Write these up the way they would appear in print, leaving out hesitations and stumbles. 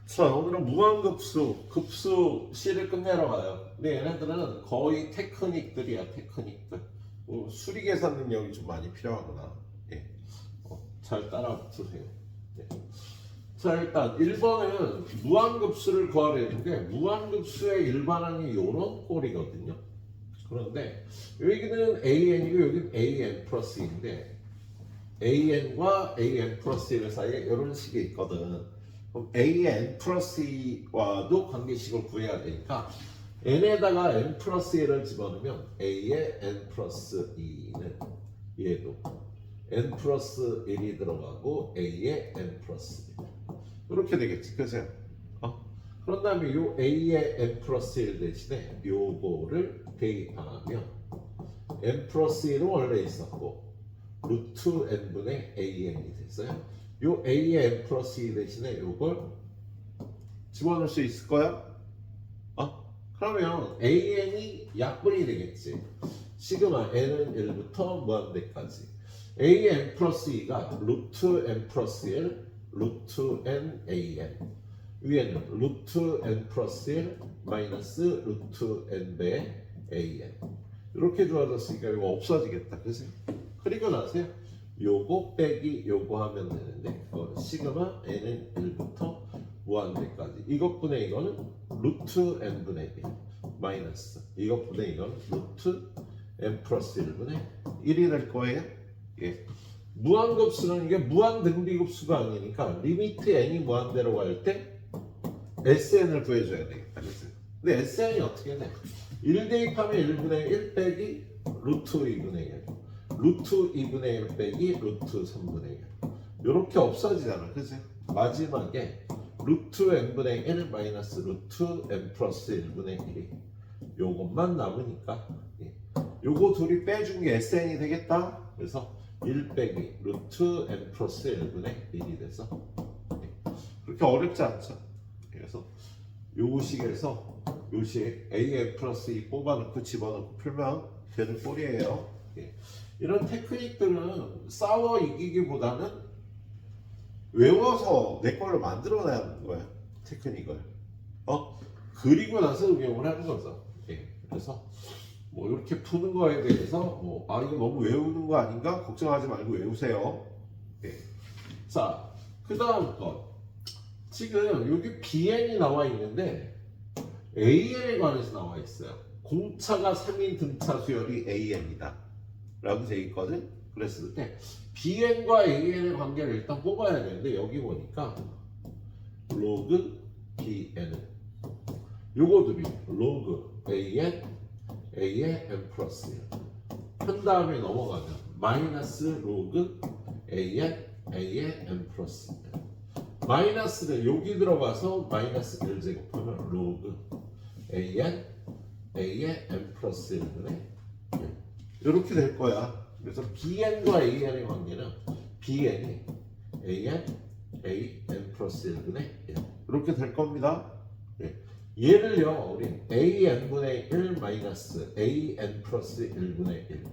자, 오늘은 무한급수, 급수 C를 끝내러 가요. 근데 얘네들은 거의 테크닉들이야, 테크닉들. 수리 계산 능력이 좀 많이 필요하구나. 예. 잘 따라 붙으세요. 예. 자, 일단 1번은 무한급수를 구하려 했는데, 무한급수의 일반항이 이런 꼴이거든요. 그런데 여기는 AN이고 여기는 AN 플러스 2인데, AN과 AN 플러스 1 사이에 이런 식이 있거든. 그럼 AN 플러스 2와도 관계식을 구해야 되니까 n에다가 n 플러스 1을 집어넣으면 a의 n 플러스 2는 얘도 n 플러스 1이 들어가고 a의 n 플러스 1 이렇게 되겠지. 그죠? 그런 다음에 요 a의 n 플러스 1 대신에 요거를 대입하면 n 플러스 1은 원래 있었고 루트 n분의 an이 됐어요. 요 a의 n 플러스 2 대신에 요걸 집어넣을 수 있을 거야? 그러면 an이 약분이 되겠지. 시그마 n은 1부터 무한대까지 a의 n 플러스 2가 루트 n 플러스 1 루트 n an 위에는 루트 n 플러스 1 마이너스 루트 n 배 an 이렇게 주어졌으니까 이거 없어지겠다. 그치? 그리고 나서요 요거 빼기 요거 하면 되는데 시그마 n은 1부터 무한대까지 이것분의 이거는 루트 n분의 1 마이너스 이것분의 이거는 루트 n 플러스 1분의 1이 될 거예요. 예. 무한급수는 이게 무한등비급수가 아니니까 리미트 n이 무한대로 갈 때 SN을 구해줘야 되겠다. 그치? 근데 SN이 어떻게 돼? 1 대입하면 1분의 1 빼기 루트 2분의 1 루트 2분의 1 빼기 루트 3분의 1 이렇게 없어지잖아. 그치? 마지막에 루트 n분의 1 마이너스 루트 n 플러스 1분의 1이 요것만 남으니까 요거 둘이 빼준 게 SN이 되겠다. 그래서 1 빼기 루트 n 플러스 1분의 1이 돼서 그렇게 어렵지 않죠. 그래서 요식에서 요식 AN 플러스 2 뽑아놓고 집어넣고 풀면 되는 꼴이에요. 이런 테크닉들은 싸워 이기기보다는 외워서 내 걸로 만들어내는 거야. 테크닉을 그리고 나서 응용을 하는 거죠. 그래서 뭐 이렇게 푸는 거에 대해서 이거 너무 외우는 거 아닌가 걱정하지 말고 외우세요. 자, 그 다음 것 지금 여기 BN이 나와 있는데 AN에 관해서 나와 있어요. 공차가 3인 등차 수열이 AN이다 라고 돼 있거든. 그랬을 때 BN과 AN의 관계를 일단 뽑아야 되는데 여기 보니까 로그 BN은 요거들이 로그 AN A의 n 플러스 1 한 다음에 넘어가면 마이너스 로그 A의 n 플러스 1 마이너스는 여기 들어가서 마이너스 1 제곱하면 로그 A의 n 플러스 1분의 1 이렇게 될 거야. 그래서 BN과 AN의 관계는 BN이 AN 플러스 1분의 1 이렇게 될 겁니다. 얘를요 우리 AN분의 1 마이너스 AN 플러스 1분의 1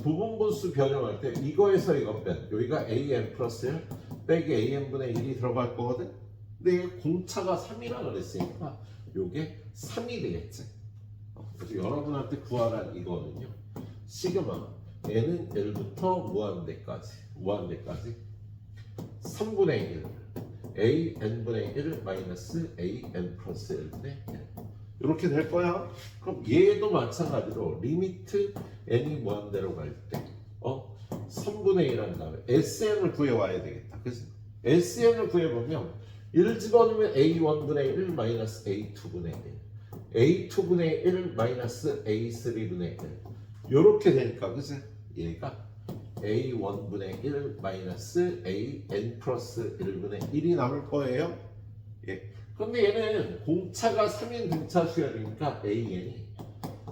부분분수 변형할 때 이거에서 이거 뺀 여기가 AN 플러스 1 빼기 AN분의 1이 들어갈 거거든. 근데 이게 공차가 3이라 그랬으니까 요게 3이 되겠지. 그래서 여러분한테 구하란 이거는요 시그마 n은 1부터 무한대까지 3분의 1 AN분의 1 마이너스 AN 플러스 1분의 1 이렇게 될 거야. 그럼 얘도 마찬가지로 리미트 n이 무한대로 갈 때 3분의 1 한 다음에 SN을 구해와야 되겠다. 그래서 SN을 구해보면 1 집어넣으면 A1분의 1 마이너스 A2분의 1 A2분의 1 마이너스 A3분의 1 이렇게 되니까 그치? 얘가 A1분의 1 마이너스 AN 플러스 1분의 1이 남을 거예요. 그런데 얘는 공차가 3인 등차 수열이니까 AN이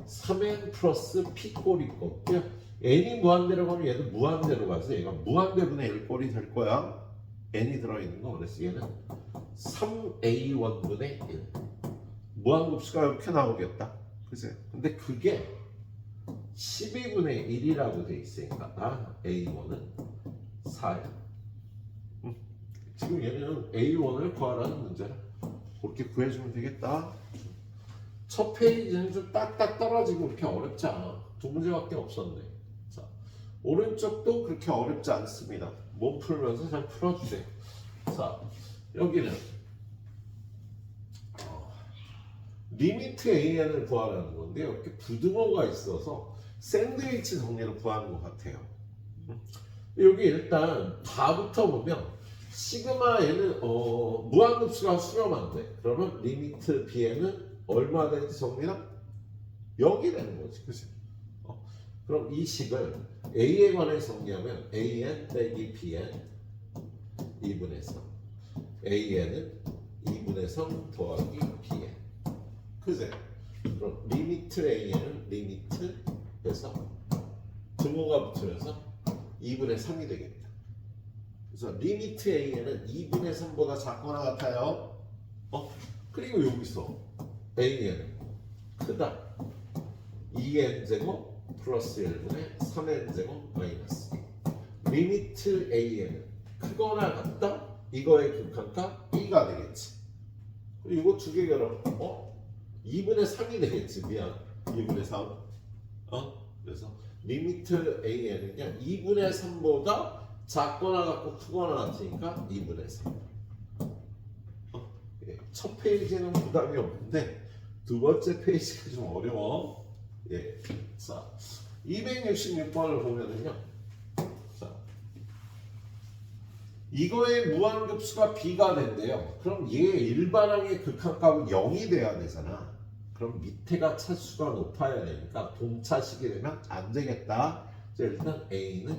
3N 플러스 P꼴이 있고 N이 무한대로 가면 얘도 무한대로 가서 얘가 무한대분의 1꼴이 될 거야. N이 들어있는 거. 그래서 얘는 3A1분의 1 무한급수가 이렇게 나오겠다. 그치? 근데 그게 12분의 1이라고 돼 있으니까 A1은 4야. 지금 얘는 A1을 구하라는 문제라 이렇게 구해주면 되겠다. 첫 페이지는 좀 딱딱 떨어지고 그렇게 어렵지 않아. 두 문제밖에 없었네. 자, 오른쪽도 그렇게 어렵지 않습니다. 못 풀면서 잘 풀어주세요. 자, 여기는 리미트 AN을 구하라는 건데요. 이렇게 부등호가 있어서 샌드위치 정리를 구하는 것 같아요. 여기 일단 다부터 보면 시그마 N은 무한급수가 수렴한데 그러면 리미트 Bn은 얼마 되는지 정리나 0이 되는 거지, 그치? 그럼 이 식을 A에 관해 정리하면 AN 빼기 BN 2분의 3 AN은 2분의 3 더하기 BN 그제? 그럼 리미트 AN은 리미트에서 등호가 붙으면서 2분의 3이 되겠다. 그래서 리미트 AN은 2분의 3보다 작거나 같아요. 그리고 여기서 AN은 크다. 2n제곱 플러스 1분의 3n제곱 마이너스 리미트 AN은 크거나 같다. 이거의 극한가 2가 되겠지. 그리고 이거 두 개 결합 2분의 3이 되겠지. 미안 2분의 3 그래서 리미트 AN은 그냥 2분의 3보다 작거나 같고 크거나 같으니까 2분의 3 첫 페이지는 부담이 없는데 두 번째 페이지가 좀 어려워. 자 266번을 보면은요. 자 이거의 무한급수가 B가 된대요. 그럼 얘 일반항의 극한값은 0이 돼야 되잖아. 그럼 밑에가 차수가 높아야 되니까 동차식이 되면 안 되겠다. 자, 일단 A는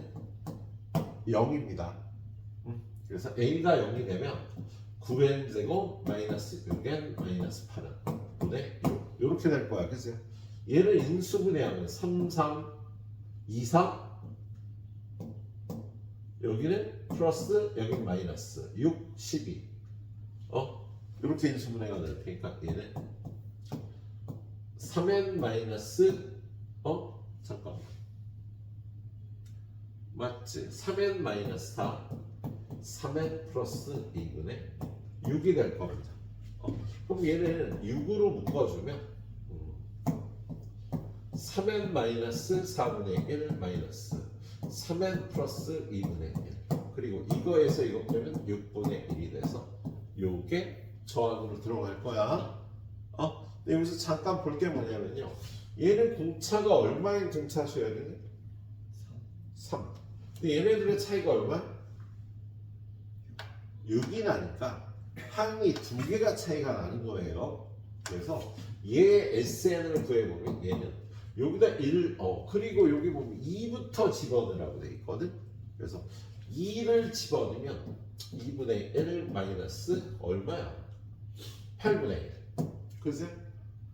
0입니다. 그래서 A가 0이 되면 9n제곱 마이너스 6n 마이너스 8n 분의 6 이렇게 될 거야. 그치? 얘를 인수분해하면 3, 3, 2, 3 여기는 플러스 여기는 마이너스 6, 12 이렇게 인수분해가 될 테니까 얘는 3n 마이너스 잠깐만 맞지? 3n 마이너스 4 3n 플러스 2분의 6이 될 겁니다. 그럼 얘는 6으로 묶어주면 3n 마이너스 4분의 1 마이너스 3n 플러스 2분의 1 그리고 이거에서 이거 빼면 6분의 1이 돼서 요게 저 안으로 들어갈 거야. 근데 여기서 잠깐 볼 게 뭐냐면요. 얘는 공차가 얼마인 등차수여야 되니? 3. 근데 얘네들의 차이가 얼마야? 6이 나니까 항이 두 개가 차이가 나는 거예요. 그래서 얘 SN을 구해보면 얘는 여기다 1, 그리고 여기 보면 2부터 집어넣으라고 돼 있거든. 그래서 2를 집어넣으면 2분의 1 마이너스 얼마야? 8분의 1. 그래서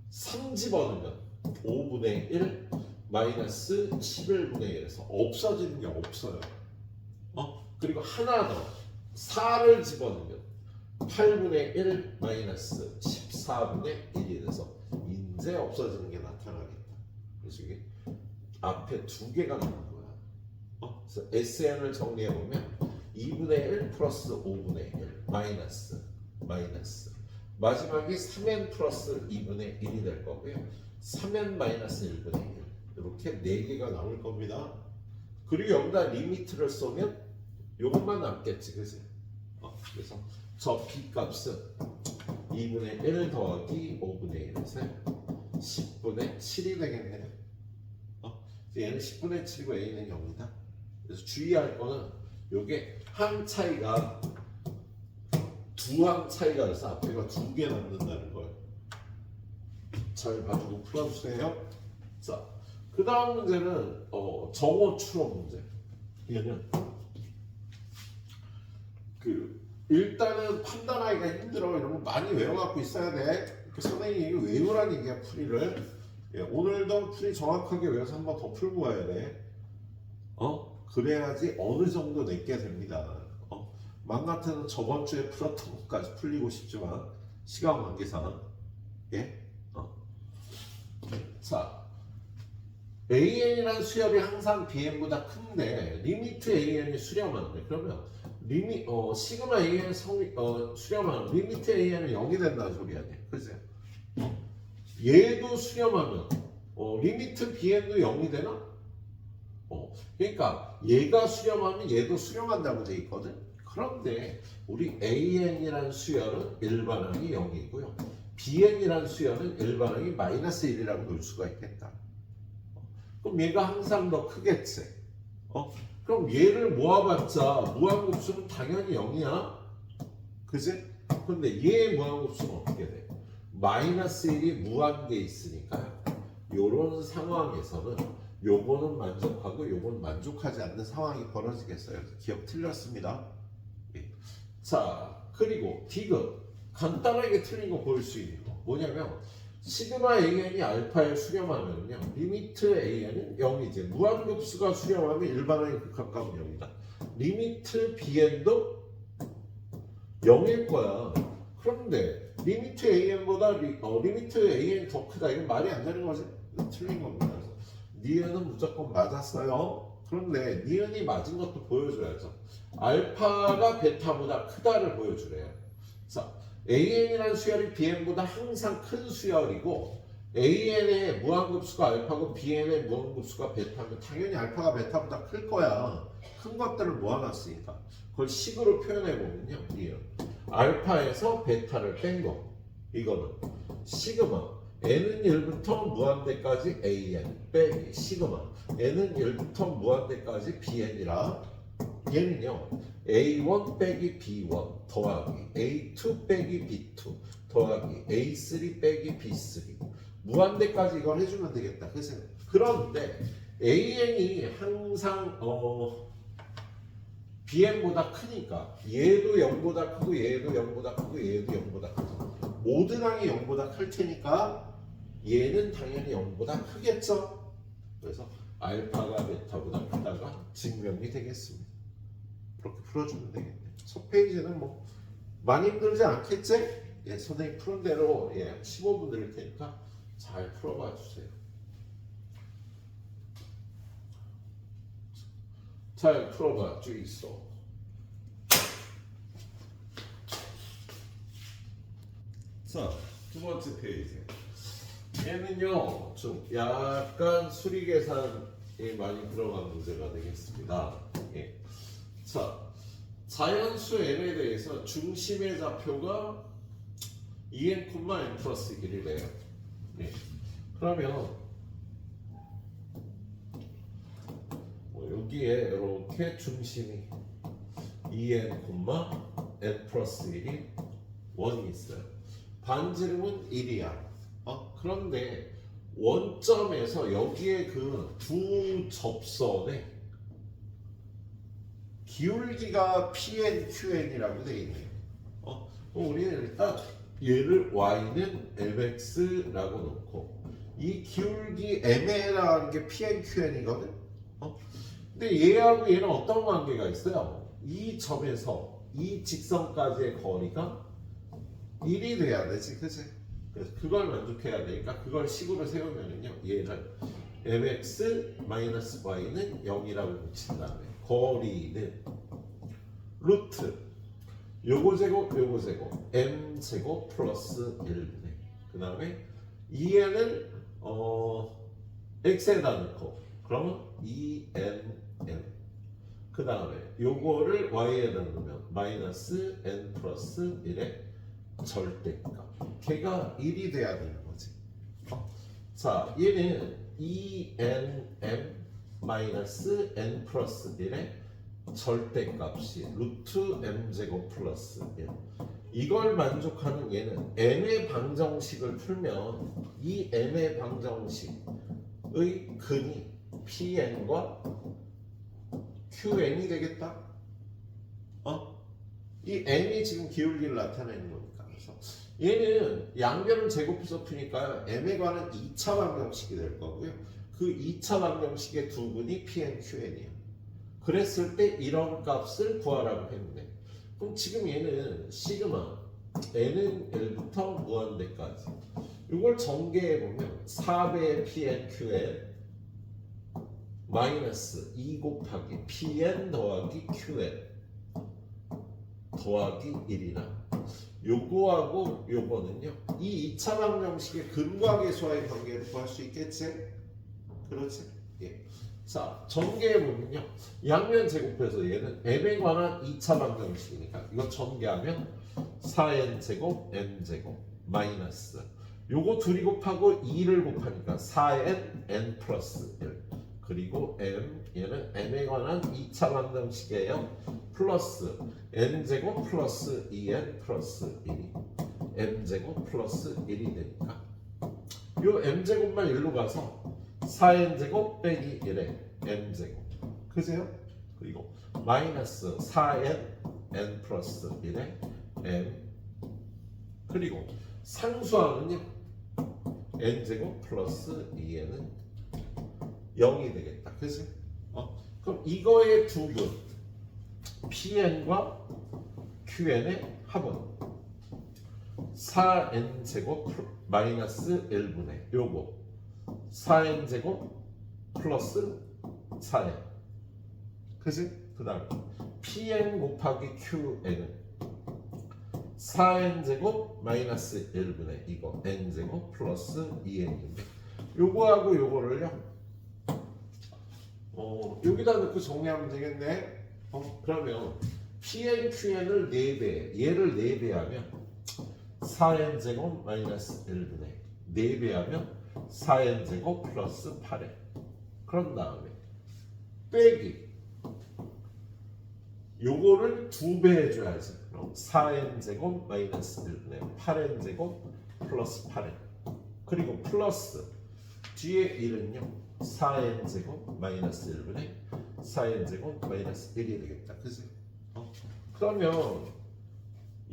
3 집어넣으면 5분의 1 마이너스 11분의 1에서 없어지는 게 없어요. 그리고 하나 더 4를 집어넣으면 8분의 1 마이너스 14분의 1이 돼서 이제 없어지는 게 나타나겠다. 그래서 이게 앞에 두 개가 나온 거야. 그래서 SN을 정리해보면 2분의 1 플러스 5분의 1 마이너스 마지막에 3n 플러스 2분의 1이 될 거고요. 3n 마이너스 1분의 1 이렇게 4개가 나올 겁니다. 그리고 여기다 리미트를 쏘면 이것만 남겠지, 그치? 그래서 저 B값은 2분의 1 더하기 5분의 1에서 10분의 7이 되겠네요. 얘는 10분의 7이고 A는 0이다. 그래서 주의할 거는 요게 항 차이가 두 항 차이가 돼서 앞에가 두 개 남는다는 걸 잘 봐주고 풀어주세요. 자, 그 다음 문제는 정오 추론 문제. 얘는 일단은 판단하기가 힘들어. 이런 거 많이 외워갖고 있어야 돼. 선생님이 외우란 얘기야, 풀이를. 오늘도 풀이 정확하게 외워서 한 번 더 풀고 가야 돼. 그래야지 어느 정도 내게 됩니다. 맘 같아서 저번 주에 풀었던 것까지 풀리고 싶지만 시간 관계상 자, AN이라는 수열이 항상 BN보다 큰데 리미트 AN이 수렴하는데 그러면 시그마 AN 수렴하면 리미트 AN은 0이 된다는 소리 아니야. 그치? 얘도 수렴하면 리미트 BN도 0이 되나? 그러니까 얘가 수렴하면 얘도 수렴한다고 돼 있거든. 그런데 우리 AN이라는 수열은 일반항이 0이고요. BN이라는 수열은 일반항이 마이너스 1이라고 놓을 수가 있겠다. 그럼 얘가 항상 더 크겠지. 그럼 얘를 모아봤자 무한급수는 당연히 0이야. 그지? 근데 얘의 무한급수는 어떻게 돼? 마이너스 1이 무한계 있으니까요. 요런 상황에서는 요거는 만족하고 요거는 만족하지 않는 상황이 벌어지겠어요. 기억 틀렸습니다. 예. 자, 그리고 디귿 간단하게 틀린 거 보일 수 있는 거 뭐냐면 시그마 AN이 알파에 수렴하면요 리미트 AN은 0이지. 무한급수가 수렴하면 일반항에 가까운 0이다. 리미트 BN도 0일 거야. 그런데 리미트 AN보다 리미트 AN이 더 크다. 이건 말이 안 되는 거지. 틀린 겁니다. 그래서 니은은 무조건 맞았어요. 그런데 니은이 맞은 것도 보여줘야죠. 알파가 베타보다 크다를 보여주래요. 자, AN이라는 수열이 BN보다 항상 큰 수열이고 AN의 무한급수가 알파고 BN의 무한급수가 베타면 당연히 알파가 베타보다 클 거야. 큰 것들을 모아놨으니까. 그걸 식으로 표현해보면요. 니은 알파에서 베타를 뺀 거. 이거는 시그마 n은 1부터 무한대까지 an 빼기 시그마 n은 1부터 무한대까지 bn이라 얘는요 a1 빼기 b1 더하기 a2 빼기 b2 더하기 a3 빼기 b3 무한대까지 이걸 해주면 되겠다. 그런데 an이 항상 bn보다 크니까 얘도 0보다 크고 얘도 0보다 크고 얘도 0보다 크고 모든 항이 0보다 클 테니까 얘는 당연히 0보다 크겠죠. 그래서 알파가 베타보다 크다가 증명이 되겠습니다. 그렇게 풀어주면 되겠네. 첫 페이지는 뭐 많이 힘들지 않겠지? 예, 선생님 푸른 대로 15분 드릴 테니까 잘 풀어봐 주세요. 잘 풀어봐 쭉 있어. 자, 두 번째 페이지. 얘는요, 좀 약간 수리 계산이 많이 들어간 문제가 되겠습니다. 예. 자, 자연수 n에 대해서 중심의 좌표가 2n, n 플러스 1이래요. 예. 그러면 여기에 이렇게 중심이 2n, n 플러스 1이 1이 있어요. 반지름은 1이야. 그런데 원점에서 여기에 그 두 접선에 기울기가 PN, QN이라고 되어 있네요. 우리는 일단 얘를 Y는 MX라고 놓고 이 기울기 MA라는 게 PN, QN이거든. 근데 얘하고 얘는 어떤 관계가 있어요? 이 점에서 이 직선까지의 거리가 1이 돼야 되지, 그치? 그래서 그걸 만족해야 되니까 그걸 식으로 세우면은요, 얘를 mx-y는 0이라고 붙인 다음에 거리는 루트 요거 제곱 요거 제곱 m 제곱 플러스 1네. 그 다음에 2n을 x에다 넣고 그러면 2nn. 그 다음에 요거를 y에다 넣으면 마이너스 n 플러스 1의 절대값. 걔가 1이 돼야 되는 거지. 자, 얘는 2nm 마이너스 n 플러스 1의 절대값이 루트 m제곱 플러스 1. 이걸 만족하는 얘는 m의 방정식을 풀면 이 m의 방정식의 근이 pn과 qn이 되겠다. 이 n이 지금 기울기를 나타내는 거니까. 그래서 얘는 양변을 제곱해서 푸니까 m에 관한 2차 방정식이 될 거고요. 그 2차 방정식의 두 근이 pn, qn이에요. 그랬을 때 이런 값을 구하라고 했는데, 그럼 지금 얘는 시그마 n은 1부터 무한대까지 이걸 전개해보면 4배의 pn, qn 마이너스 2 곱하기 pn 더하기 qn 더하기 1이나 요거하고 요거는요 이 2차 방정식의 근과 계수와의 관계를 구할 수 있겠지? 그렇지? 예. 자 전개해보면요 양면 제곱해서 얘는 n에 관한 2차 방정식이니까 이거 전개하면 4n제곱 n제곱 마이너스 요거 둘이 곱하고 2를 곱하니까 4n n 플러스 1 그리고 m 얘는 n에 관한 2차 방정식이에요 플러스 n제곱 플러스 2n 플러스 1이 m제곱 플러스 1이 되니까 요 m제곱만 1로 가서 4n제곱 빼기 1에 m제곱 그세요? 그리고 마이너스 4n n 플러스 1에 m 그리고 상수하면요 n제곱 플러스 2n은 0이 되겠다 그치? 그럼 이거의 두 분 pn과 qn의 합은 4n제곱 마이너스 1분의 요거 4n제곱 플러스 4n 그치? 그 다음에 pn 곱하기 qn은 4n제곱 마이너스 1분의 이거 n제곱 플러스 2n인데 요거하고 요거를요 여기다 넣고 정리하면 되겠네 그러면 pn, qn을 4배 얘를 4배 하면 4n제곱 마이너스 1분의 4배 하면 4n제곱 플러스 8n 그런 다음에 빼기 요거를 2배 해줘야지 그럼 4n제곱 마이너스 1분의 8n제곱 플러스 8n 그리고 플러스 뒤에 1은요 4n제곱 마이너스 1분의 4n제곱 마이너스 1이 되겠다 그치? 그러면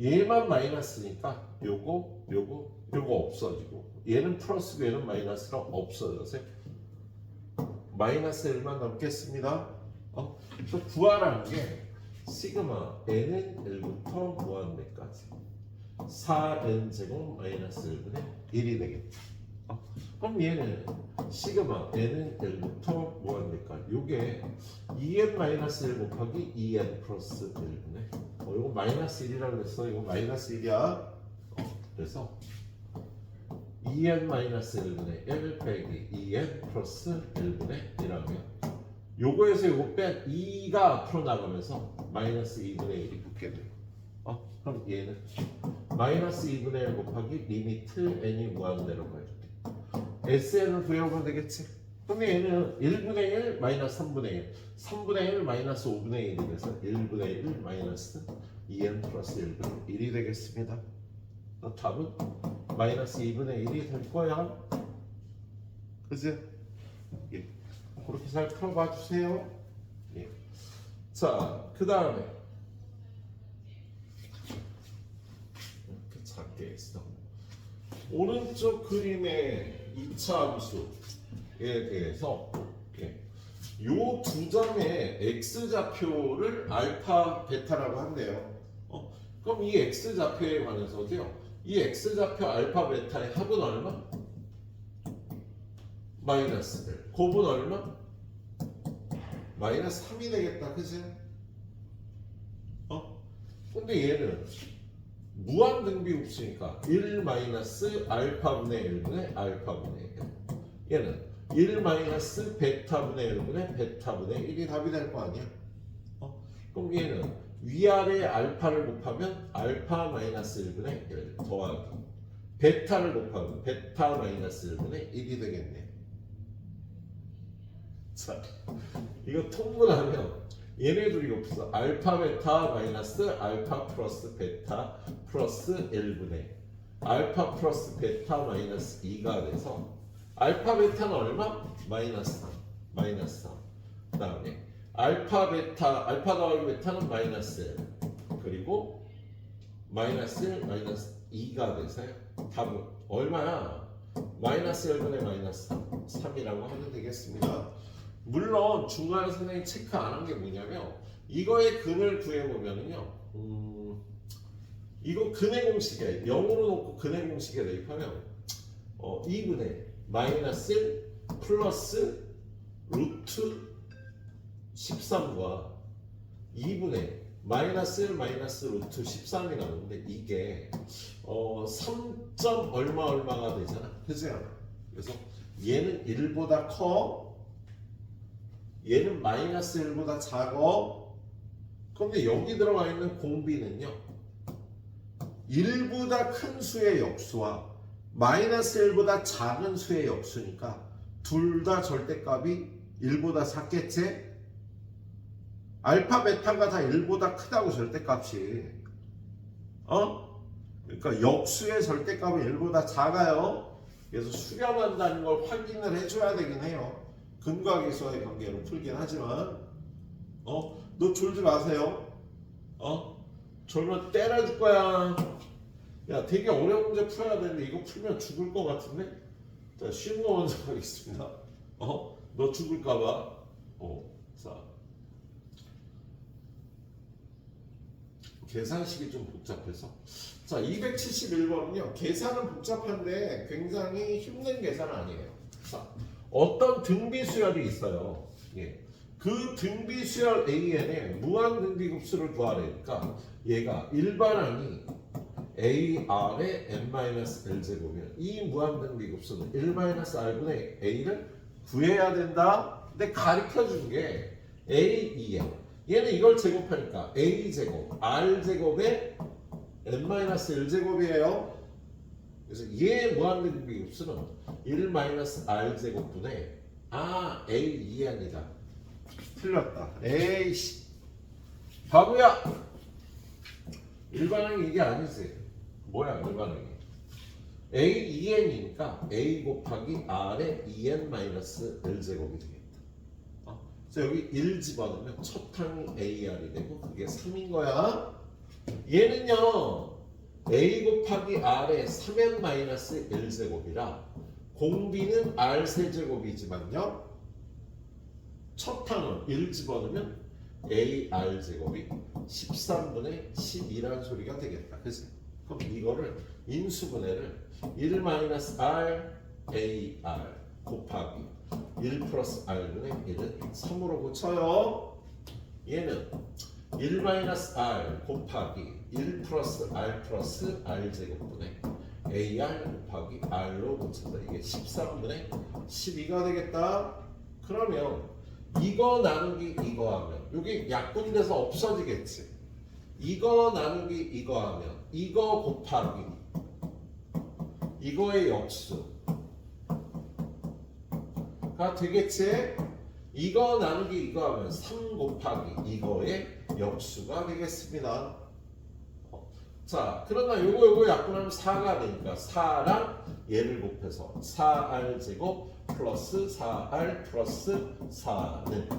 얘만 마이너스니까 요거 없어지고 얘는 플러스고 얘는 마이너스가 없어져서 마이너스 1만 남겠습니다 그래서 구하라는 게 시그마 n은 1부터 무한대까지 4n제곱 마이너스 1분의 1이 되겠다 그럼 얘는 시그마 n은 1부터 무한대까지 요게 2n-1 곱하기 2n 플러스 1분의 이거 마이너스 1이라고 했어 이거 마이너스 1이야 그래서 2n-1분의 1 빼기 2n 플러스 1분의 1하면 요거에서 요거 뺀 2가 앞으로 나가면서 마이너스 2분의 1이 붙게 돼요 그럼 얘는 마이너스 2분의 1 곱하기 리미트 n이 무한대로 가야 돼 SN을 구해보면 되겠지 근데 얘는 1분의 1 마이너스 3분의 1 3분의 1 마이너스 5분의 1이 돼서 1분의 1 마이너스 2n 플러스 1분의 1이 되겠습니다 답은 마이너스 2분의 1이 될 거야 그치? 예. 그렇게 잘 풀어봐 주세요 예. 자 그 다음에 이렇게 작게 했어 오른쪽 그림의 2차 함수에 대해서 요 두 점의 x좌표를 알파, 베타라고 한대요. 그럼 이 x좌표에 관해서도요. 이 x좌표 알파, 베타의 합은 얼마? 마이너스 1. 곱은 얼마? 마이너스 3이 되겠다. 그치? 근데 얘는 무한 등비급수니까 1 마이너스 알파분의 1분의 알파분의 1 얘는 1 마이너스 베타분의 1분의 베타분의 1이 답이 될 거 아니야 그럼 얘는 위아래 알파를 곱하면 알파 마이너스 1분의 1 더하기 베타를 곱하면 베타 마이너스 1분의 1이 되겠네 자 이거 통분하면 얘네 둘이 곱해서 알파 베타 마이너스 알파 플러스 베타 플러스 1분의 알파 플러스 베타 마이너스 2가 돼서 알파 베타는 얼마? 마이너스 3 마이너스 3 그 다음에 알파 베타 알파 더하기 베타는 마이너스 1 그리고 마이너스 1 마이너스 2가 돼서요 답은 얼마야? 마이너스 1분의 마이너스 3이라고 하면 되겠습니다 물론 중간에 선생님이 체크 안 한 게 뭐냐면 이거의 근을 구해보면요 이거 근의 공식에 0으로 놓고 근의 공식에 대입하면 2분의 마이너스 1 플러스 루트 13과 2분의 마이너스 1 마이너스 루트 13이 나오는데 이게 3점 얼마가 되잖아. 그죠? 그래서 얘는 1보다 커, 얘는 마이너스 1보다 작어. 그런데 여기 들어가 있는 공비는요, 1보다 큰 수의 역수와 마이너스 1보다 작은 수의 역수니까 둘 다 절대값이 1보다 작겠지? 알파 베타가 다 1보다 크다고 절대값이. 그러니까 역수의 절대값은 1보다 작아요. 그래서 수렴한다는 걸 확인을 해줘야 되긴 해요. 근과 계수와의 관계로 풀긴 하지만 너 졸지 마세요. 졸면 때려줄 거야. 야, 되게 어려운 문제 풀어야 되는데 이거 풀면 죽을 것 같은데? 자, 쉬운 거 먼저 하겠습니다. 너 죽을까봐. 자, 계산식이 좀 복잡해서. 자, 271번은요. 계산은 복잡한데 굉장히 힘든 계산은 아니에요. 자, 어떤 등비수열이 있어요. 예. 그 등비수열 AN의 무한등비급수를 구하려니까 얘가 일반항이 AR의 n-L제곱이면 이 무한등비급수는 1-R분의 A를 구해야 된다. 근데 가르쳐준 게 A2에 얘는 이걸 제곱하니까 A제곱 R제곱의 n-L제곱이에요. 그래서 얘 무한등비급수는 1-R제곱분의 A2이 아니다. 틀렸다. 에이씨 바보야. 일반항이 이게 아니지. 뭐야 일반항이. A2n이니까 A 곱하기 R의 2n-L제곱이 되겠다. 그래서 여기 1 집어넣으면 첫 항이 AR이 되고 그게 3인 거야. 얘는요 A 곱하기 R의 3n-L제곱이라 공비는 R 세제곱이지만요 첫 항은 1 집어넣으면 AR제곱이 13분의 12라는 소리가 되겠다. 그치? 그럼 이거를 인수분해를 1-R AR 곱하기 1 플러스 R분의 1은 3으로 고쳐요. 얘는 1-R 곱하기 1 플러스 R 플러스 R제곱분의 AR 곱하기 R로 고쳐서 이게 13분의 12가 되겠다. 그러면 이거 나누기 이거 하면 여기 약분돼서 없어지겠지. 이거 나누기 이거 하면 이거 곱하기 이거의 역수가 되겠지. 이거 나누기 이거 하면 3 곱하기 이거의 역수가 되겠습니다. 자, 그러나 요거 약분하면 4가 되니까 4랑 얘를 곱해서 4R 제곱 플러스 4R 플러스 4는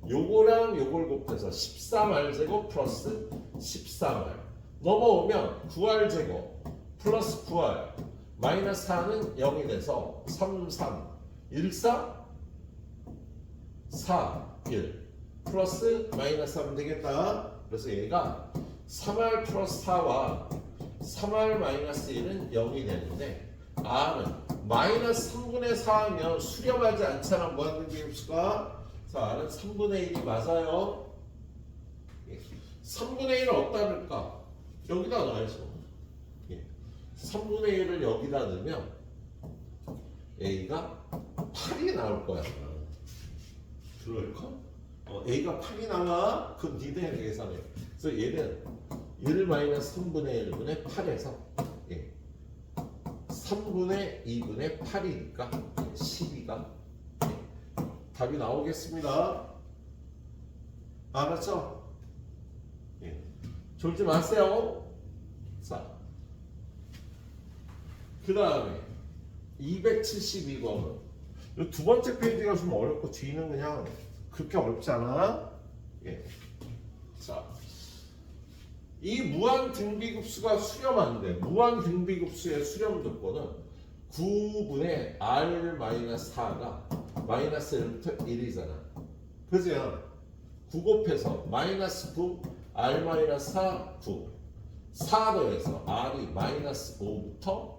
요거랑 요걸 곱해서 13R 제곱 플러스 13R 넘어오면 9R 제곱 플러스 9R 마이너스 4는 0이 돼서 3, 3, 1, 4, 4, 1 플러스 마이너스 3 되겠다. 그래서 얘가 3R 플러스 4와 3R 마이너스 1은 0이 되는데 R은 마이너스 3분의 4하면 수렴하지 않잖아. 무한등비급수가. 자, R은 3분의 1이 맞아요. 3분의 1을 어디다 넣을까? 여기다 넣어야죠. 3분의 1을 여기다 넣으면 A가 8이 나올 거야. 그럴까? A가 8이 나와? 그럼 니네 계산해. 그래서 얘는 1-3분의 1분의 8에서 3분의 2분의 8이니까 12가 답이 나오겠습니다. 알았죠? 졸지 마세요. 자, 그 다음에 272번은 두 번째 페이지가 좀 어렵고 뒤는 그냥 그렇게 어렵지 않아? 자, 이 무한등비급수가 수렴하는데 무한등비급수의 수렴 조건은 9분의 R-4가 마이너스 1부터 1이잖아. 그죠? 9 곱해서 마이너스 9 R-4 9 4 더해서 R이 마이너스 5부터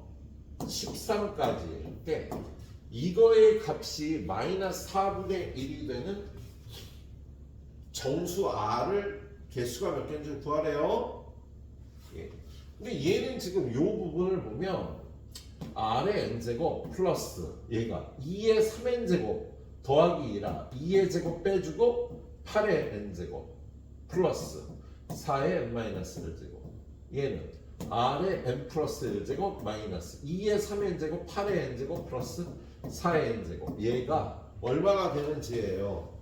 13까지일 때 이거의 값이 마이너스 4분의 1이 되는 정수 R을 개수가 몇 개인지 구하래요. 예. 근데 얘는 지금 요 부분을 보면 R의 n제곱 플러스 얘가 2의 3n제곱 더하기 2라 2의 제곱 빼주고 8의 n제곱 플러스 4의 n-1제곱 얘는 R의 n 플러스 1제곱 마이너스 2의 3n제곱 8의 n제곱 플러스 4의 n제곱 얘가 얼마가 되는지예요.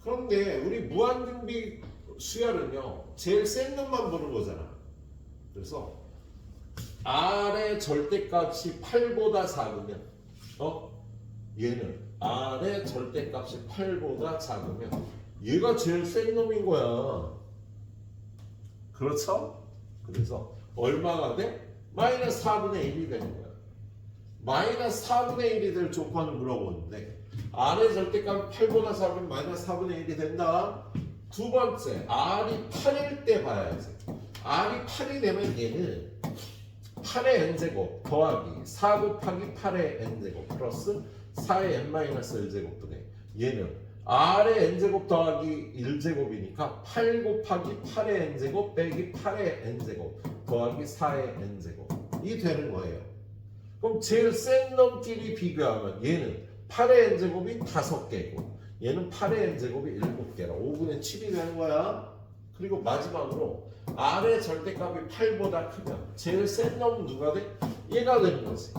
그런데 우리 무한등비 수열은요 제일 센 놈만 보는 거잖아. 그래서 R의 절대값이 8보다 작으면 얘는 R의 절대값이 8보다 작으면 얘가 제일 센 놈인 거야. 그렇죠? 그래서 얼마가 돼? 마이너스 4분의 1이 되는 거야. 마이너스 4분의 1이 될 조건을 물어보는데 R의 절대값이 8보다 작으면 마이너스 4분의 1이 된다. 두 번째, R이 8일 때 봐야지. R이 8이 되면 얘는 8의 n제곱 더하기 4 곱하기 8의 n제곱 플러스 4의 n-1제곱분의 얘는 R의 n제곱 더하기 1제곱이니까 8 곱하기 8의 n제곱 빼기 8의 n제곱 더하기 4의 n제곱이 되는 거예요. 그럼 제일 센 놈끼리 비교하면 얘는 8의 n제곱이 5개고 얘는 8의 n제곱이 7개라 5분의 7이 되는 거야. 그리고 마지막으로 R의 절대값이 8보다 크면 제일 센 놈은 누가 돼? 얘가 되는 거지.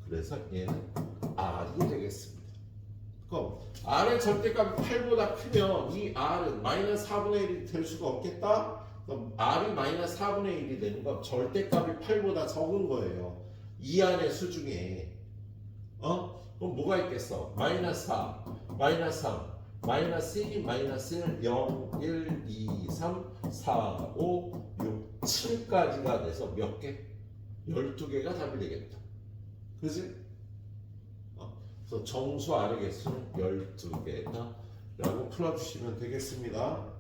그래서 얘는 R이 되겠습니다. 그럼 R의 절대값이 8보다 크면 이 R은 마이너스 4분의 1이 될 수가 없겠다? 그럼 R이 마이너스 4분의 1이 되는 건 절대값이 8보다 적은 거예요. 이 안의 수 중에 그럼 뭐가 있겠어? 마이너스 4, 마이너스 3 마이너스 1, 마이너스 1, 0, 1, 2, 3, 4, 5, 6, 7까지가 돼서 몇 개? 12개가 답이 되겠다. 그지? 그래서 정수 R의 개수는 12개다 라고 풀어주시면 되겠습니다.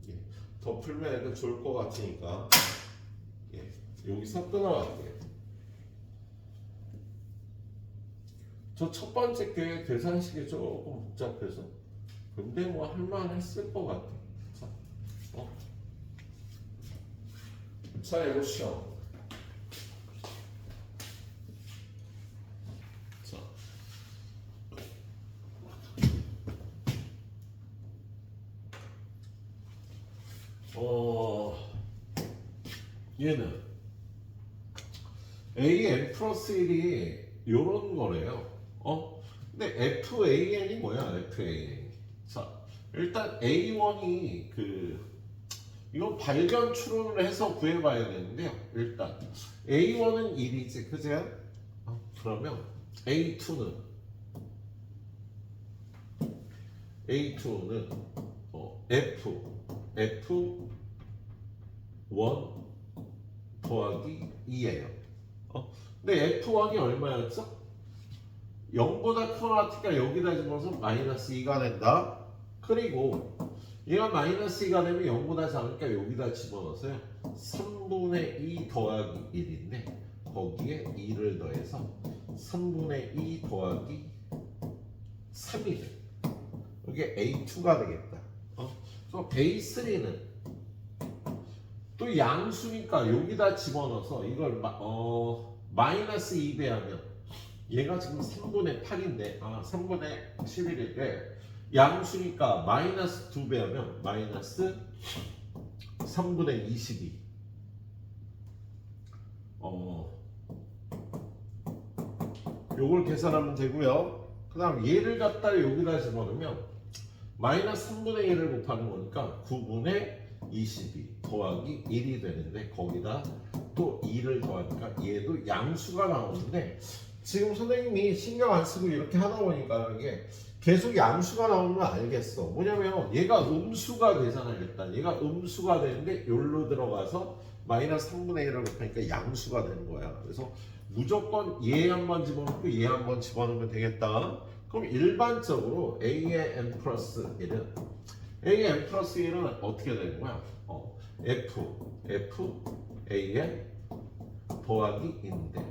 예. 더 풀면 애들 좋을 것 같으니까 여기서 끊어갈게요. 저 첫 번째 게 계산식이 조금 복잡해서 근데 뭐 할만했을 것 같아. 자, 이거 시험. 자, 얘는 AN 플러스 1이 요런 거래요. 근데 FAN이 뭐야? FAN. 자, 일단 A1이 이건 발견 추론을 해서 구해봐야 되는데요. 일단 A1은 1이지, 그죠? 그러면 A2는 F1 더하기 2예요. 근데 F1이 얼마였죠? 0보다 크거나 여기다 집어서 마이너스 2가 된다. 그리고 얘가 마이너스 2가 되면 0보다 작으니까 여기다 집어넣어서요 3분의 2 더하기 1인데 거기에 2를 더해서 3분의 2 더하기 3이 돼. 이게 A2가 되겠다. 그래서 A3는 또 양수니까 여기다 집어넣어서 이걸 마이너스 2배하면 얘가 지금 3분의 8인데 3분의 11인데 양수니까 마이너스 2배하면 마이너스 3분의 22 요걸 계산하면 되고요. 그 다음 얘를 갖다 여기다 집어넣으면 마이너스 3분의 1을 곱하는 거니까 9분의 22 더하기 1이 되는데 거기다 또 2를 더하니까 얘도 양수가 나오는데 지금 선생님이 신경 안 쓰고 이렇게 하다 보니까 이게 계속 양수가 나오는 걸 알겠어. 뭐냐면 얘가 음수가 되잖아. 일단 얘가 음수가 되는데 여기로 들어가서 마이너스 3분의 1을 곱하니까 양수가 되는 거야. 그래서 무조건 얘 한번 집어넣고 얘 한번 집어넣으면 되겠다. 그럼 일반적으로 A의 n 플러스 1은 A의 n 플러스 1은 어떻게 되는 거야? F An 더하기 2인데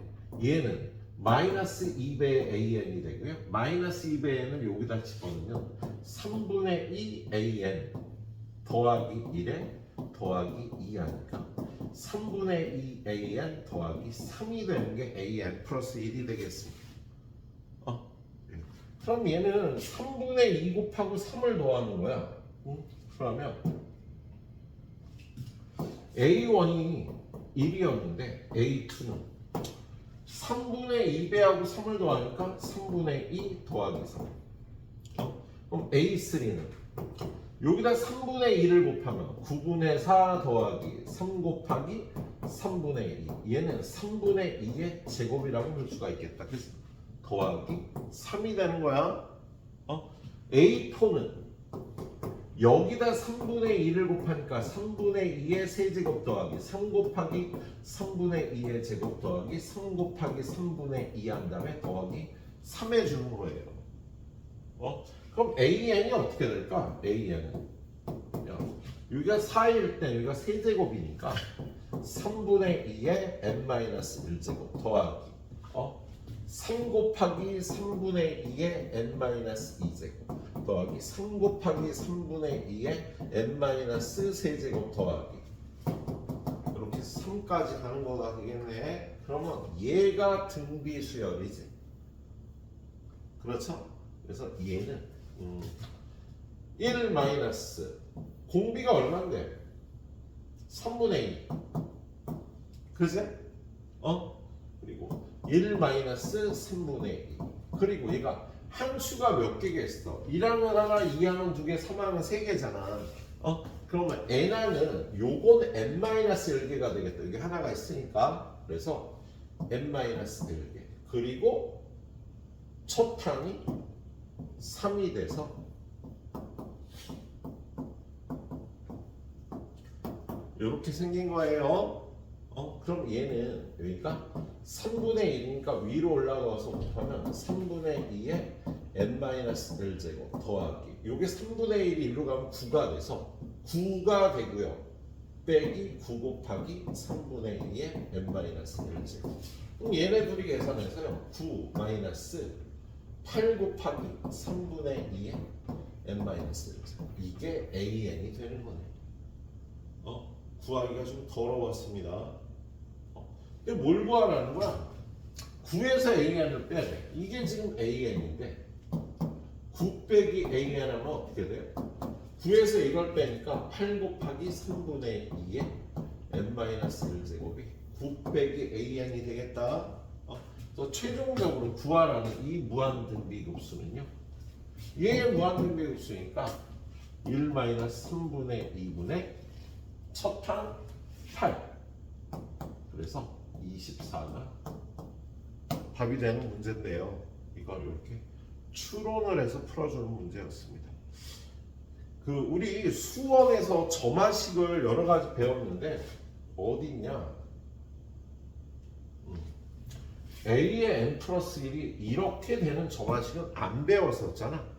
얘는 마이너스 2배의 AN이 되고요. 마이너스 2배에는 여기다 집어넣으면 3분의 2 AN 더하기 1에 더하기 2 하니까 3분의 2 an 더하기 3이 되는 게 an 플러스 1이 되겠습니다. 그럼 얘는 3분의 2 곱하고 3을 더하는 거야. 그러면 A1이 1이었는데 A2는 3분의 2배하고 3을 더하니까 3분의 2 더하기 3. 그럼 A3는 여기다 3분의 2를 곱하면 9분의 4 더하기 3 곱하기 3분의 2. 얘는 3분의 2의 제곱이라고 볼 수가 있겠다. 그래서 더하기 3이 되는 거야. A4는 여기다 3분의 2를 곱하니까 3분의 2의 세제곱 더하기 3 곱하기 3분의 2의 제곱 더하기 3 곱하기 3분의 2 한 다음에 더하기 3 해주는 거예요. 그럼 AN이 어떻게 될까? AN은 여기가 4일 때 여기가 세제곱이니까 3분의 2의 n-1제곱 더하기 3 곱하기 3분의 2의 n-2제곱 더하기 3 곱하기 3분의 2의 n-세제곱 더하기 이렇게 3까지 가는 거가 되겠네. 그러면 얘가 등비수열이지. 그렇죠? 그래서 얘는 1 마이너스 공비가 얼마인데? 3분의 2 그제? 그리고 1 마이너스 3분의 2 그리고 얘가 함수가 몇 개겠어? 1항은 하나, 2항은 2개, 3항은 3개잖아. 그러면 n항은 요건 n-1개가 되겠다. 여기 하나가 있으니까. 그래서 n-1개 그리고 첫 항이 3이 돼서 이렇게 생긴 거예요. 그럼 얘는 여기가 3분의 1이니까 위로 올라가서 곱하면 3분의 2의 n-1제곱 더하기 요게 3분의 1이 위로 가면 9가 돼서 9가 되고요. 빼기 9 곱하기 3분의 2의 n-1제곱 그럼 얘네 둘이 계산해서요. 9 마이너스 8 곱하기 3분의 2의 n-1제곱 이게 an이 되는 거네. 구하기가 좀 더러웠습니다. 근데 뭘 구하라는 거야? 9에서 an을 빼야 돼. 이게 지금 an인데 9 빼기 an 하면 어떻게 돼요? 9에서 이걸 빼니까 8 곱하기 3분의 2의 n-1제곱이 9 빼기 an이 되겠다. 또 최종적으로 구하라는 이 무한등비급수는요. 얘의 무한등비급수니까 1-3분의 2분의 첫항 8 그래서 24가 답이 되는 문제인데요. 이걸 이렇게 추론을 해서 풀어주는 문제였습니다. 우리 수원에서 점화식을 여러 가지 배웠는데 어디 있냐? A의 n 플러스 1이 이렇게 되는 점화식은 안 배웠었잖아.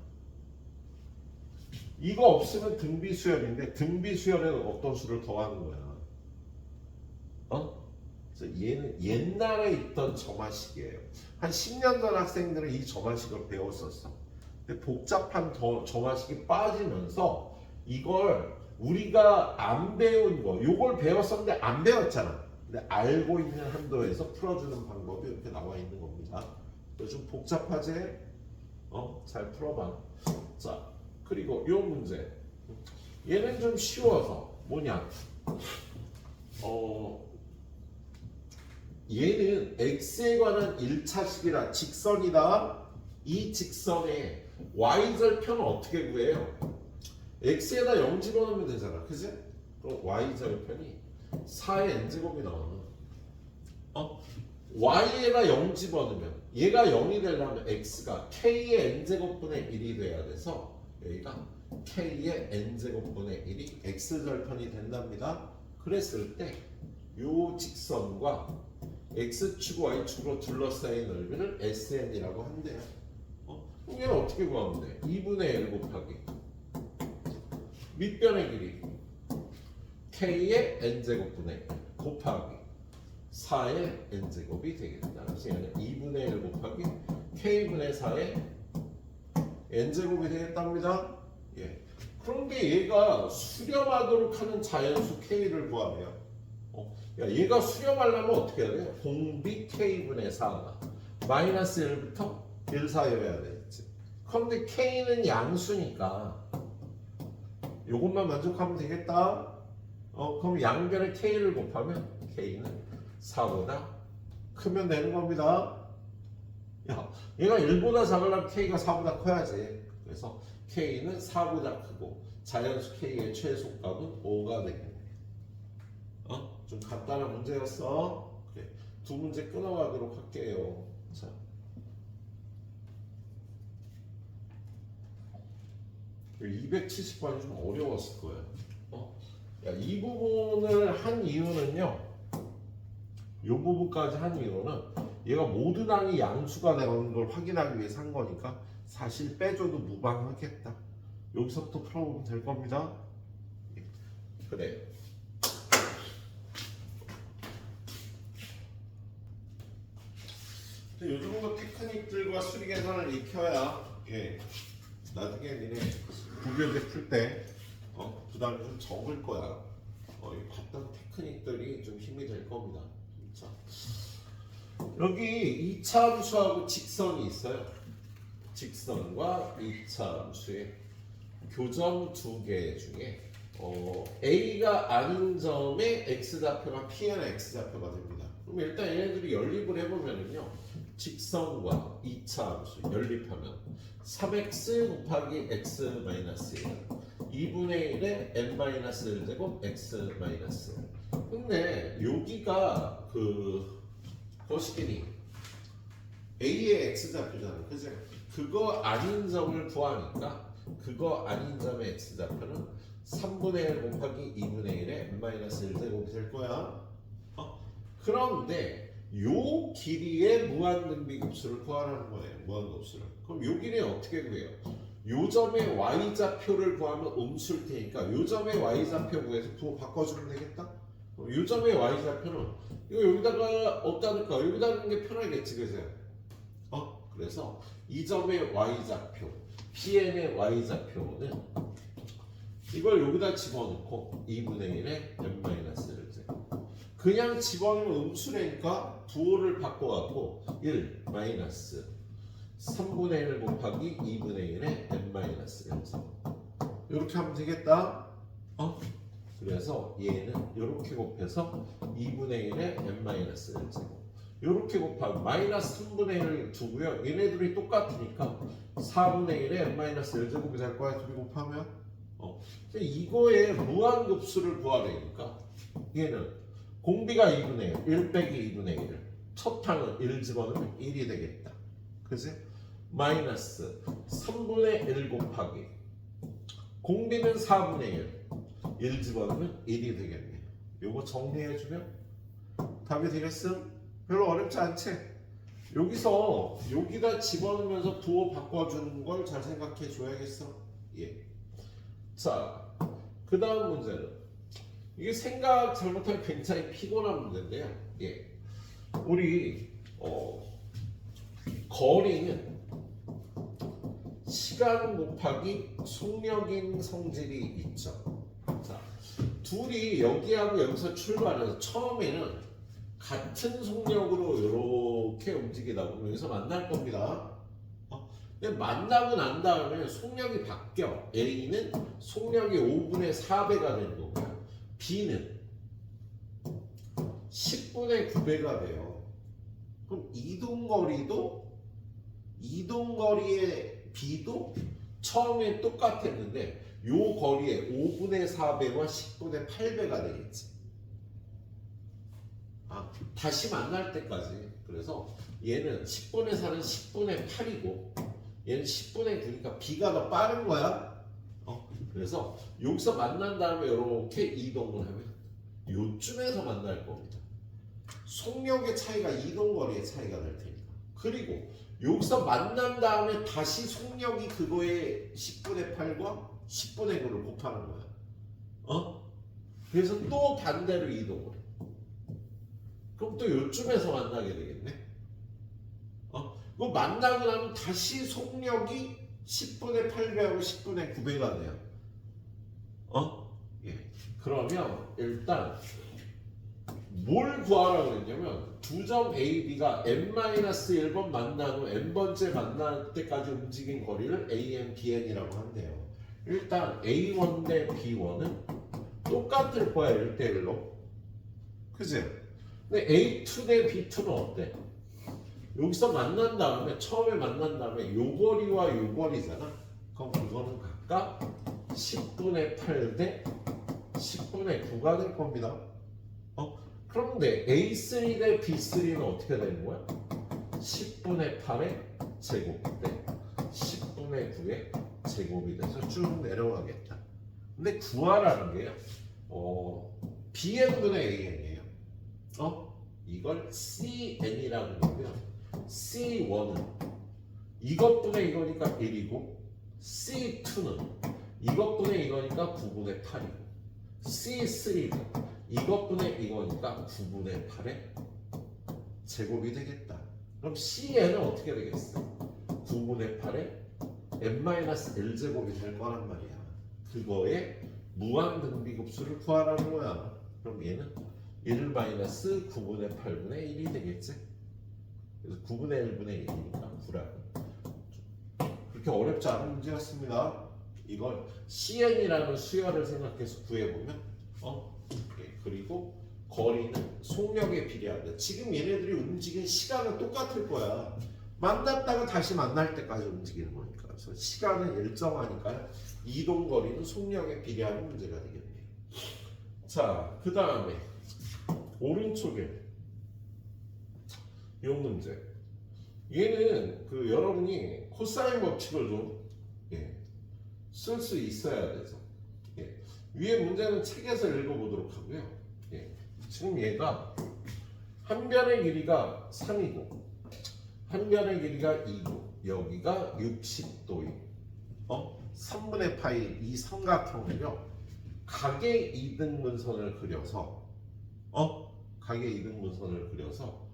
이거 없으면 등비수열인데 등비수열에는 어떤 수를 더하는 거야? 그래서 얘는 옛날에 있던 점화식이에요. 한 10년 전 학생들은 이 점화식을 배웠었어. 근데 복잡한 점화식이 빠지면서 이걸 우리가 안 배운 거, 요걸 배웠었는데 안 배웠잖아. 근데 알고 있는 한도에서 풀어주는 방법이 이렇게 나와 있는 겁니다. 좀 복잡하지? 잘 풀어봐. 자, 그리고 요 문제. 얘는 좀 쉬워서 뭐냐? 얘는 x에 관한 1차식이라 직선이다. 이 직선의 y절편은 어떻게 구해요? x에다 0 집어넣으면 되잖아. 그치? 그럼 y절편이 4의 n제곱이 나오는 y에다 0 집어넣으면 얘가 0이 되려면 x가 k의 n제곱분의 1이 돼야 돼서 여기가 k의 n제곱분의 1이 x절편이 된답니다. 그랬을 때 요 직선과 x축 y축으로 둘러싸인 넓이를 sn이라고 한대요. 그럼 얘는 어떻게 구하면 돼? 2분의 1 곱하기 밑변의 길이 k의 n제곱분의 1 곱하기 4의 n제곱이 되겠다. 그래서 얘는 2분의 1 곱하기 k분의 4의 n제곱이 되겠답니다. 예. 그런데 얘가 수렴하도록 하는 자연수 K를 구하래요. 야, 얘가 수렴하려면 어떻게 해야 돼? 공비 K분의 4가 마이너스 1부터 1 사이여야 되겠지. 그런데 K는 양수니까 요것만 만족하면 되겠다. 그럼 양변에 K를 곱하면 K는 4보다 크면 되는 겁니다. 야, 얘가 1보다 작으려면 K가 4보다 커야지. 그래서 K는 4보다 크고 자연수 K의 최소값은 5가 되겠네. 좀 간단한 문제였어. 그래. 두 문제 끊어가도록 할게요. 자. 그 270번이 좀 어려웠을 거예요. 야, 이 부분을 한 이유는요. 이 부분까지 한 이유는 얘가 모든 항이 양수가 되는 걸 확인하기 위해서 한 거니까 사실 빼줘도 무방하겠다. 여기서부터 풀어보면 될 겁니다. 그래. 요 정도 테크닉들과 수리 계산을 익혀야 나중에 니네 구별제 풀 때 부담이 좀 적을 거야. 이 봤던 테크닉들이 좀 힘이 될 겁니다. 자, 여기 2차 함수하고 직선이 있어요. 직선과 2차 함수의 교점 두 개 중에 A가 아닌 점의 x좌표가 Pn의 x좌표가 됩니다. 그럼 일단 얘네들이 연립을 해보면은요, 직선과 2차 함수 연립하면 3x 곱하기 x 마이너스 1 2분의 1에 n-1제곱 x 마이너스 1. 근데 여기가 거시기니 A의 x좌표잖아, 그죠? 그거 아닌 점을 구하니까 그거 아닌 점의 x좌표는 3분의 1 곱하기 2분의 1에 n-1제곱이 될 거야. 그런데 요 길이의 무한등비급수를 구하라는 거예요. 무한급수를. 그럼 요 길이 어떻게 구해요? 요 점의 y좌표를 구하면 음수일 테니까 요 점의 y좌표 구해서 부호 바꿔주면 되겠다? 요 점의 y좌표는 이거 여기다가 어디다 넣을까? 여기다 넣는 게 편하겠지, 그죠? 그래서 이 점의 y좌표, Pn의 y좌표는 이걸 여기다 집어넣고 2분의 1에 n-1를 그냥 집어넣으면 음수래니까 부호를 바꿔갖고 1 마이너스 3분의 1 곱하기 2분의 1에 n-1 이렇게 하면 되겠다. 그래서 얘는 이렇게 곱해서 2분의 1에 n-1 이렇게 곱하면 마이너스 3분의 1을 두고요. 얘네들이 똑같으니까 4분의 1에 n-1제곱이 될 거야. 둘이 곱하면 이거의 무한급수를 구하려니까 얘는 공비가 2분의 1, 1 빼기 2분의 1을 첫 항은 1 집어넣으면 1이 되겠다. 그치? 마이너스 3분의 1 곱하기 공비는 4분의 1 집어넣으면 1이 되겠네. 요거 정리해주면 답이 되겠음? 별로 어렵지 않지? 여기다 집어넣으면서 부호 바꿔주는 걸 잘 생각해 줘야겠어. 예. 자, 그 다음 문제는 이게 생각 잘못하면 굉장히 피곤한 문제인데요. 예. 우리 거리는 시간 곱하기 속력인 성질이 있죠. 자, 둘이 여기하고 여기서 출발해서 처음에는 같은 속력으로 이렇게 움직이다 보면 여기서 만날 겁니다. 근데 만나고 난 다음에 속력이 바뀌어. A는 속력이 5분의 4배가 되는 거고요. B는 10분의 9배가 돼요. 그럼 이동거리의 B도 처음에 똑같았는데 요 거리의 5분의 4배와 10분의 8배가 되겠지. 다시 만날 때까지. 그래서 얘는 10분의 4는 10분의 8이고 얘는 10분의 9니까 B가 더 빠른 거야. 그래서 여기서 만난 다음에 이렇게 이동을 하면 요쯤에서 만날 겁니다. 속력의 차이가 이동거리의 차이가 될 테니까. 그리고 여기서 만난 다음에 다시 속력이 그거의 10분의 8과 10분의 9를 곱하는 거야. 그래서 또 반대로 이동을 해. 그럼 또 요쯤에서 만나게 되겠네. 그거 만나고 나면 다시 속력이 10분의 8배하고 10분의 9배가 돼요. 예. 그러면 일단 뭘 구하라고 했냐면 두 점 A, B가 n-1번 만난 후 n번째 만날 때까지 움직인 거리를 AN, BN이라고 한대요. 일단 A1 대 B1은 똑같을 거야 1대1로. 그지? 근데 A2 대 B2는 어때? 여기서 만난 다음에 처음에 만난 다음에 요 거리와 요 거리잖아. 그럼 그거는 각각 10분의 8 대 10분의 9가 될 겁니다. 그런데 A3 대 B3는 어떻게 되는 거야? 10분의 8의 제곱 대 10분의 9의 제곱이 돼서 쭉 내려가겠다. 근데 구하라는 게요. BN분의 AN이에요. 이걸 CN이라는 거고요. C1은 이것분의 이거니까 1이고 C2는 이것분의 이거니까 9분의 8이고 C3는 이것분의 이거니까 9분의 8의 제곱이 되겠다. 그럼 CN은 어떻게 되겠어? 9분의 8의 n-1제곱이 될 거란 말이야. 그거의 무한등비급수를 구하라는 거야. 그럼 얘는 1-9분의 8분의 1이 되겠지? 그래서 9분의 1분의 1이니까 9라는. 그렇게 어렵지 않은 문제였습니다. 이걸 CN이라는 수열을 생각해서 구해보면 그리고 거리는 속력에 비례한다. 지금 얘네들이 움직인 시간은 똑같을 거야. 만났다가 다시 만날 때까지 움직이는 거니까. 그래서 시간은 일정하니까요. 이동 거리는 속력에 비례하는 문제가 되겠네요. 자, 그 다음에 오른쪽에 이 문제. 얘는 여러분이 코사인 법칙을 좀 쓸 수 있어야 돼서. 위에 문제는 책에서 읽어보도록 하고요. 지금 얘가 한 변의 길이가 3이고 한 변의 길이가 2고 여기가 60도인 3분의 파이 이 삼각형을요. 각의 이등분선을 그려서 각의 이등분선을 그려서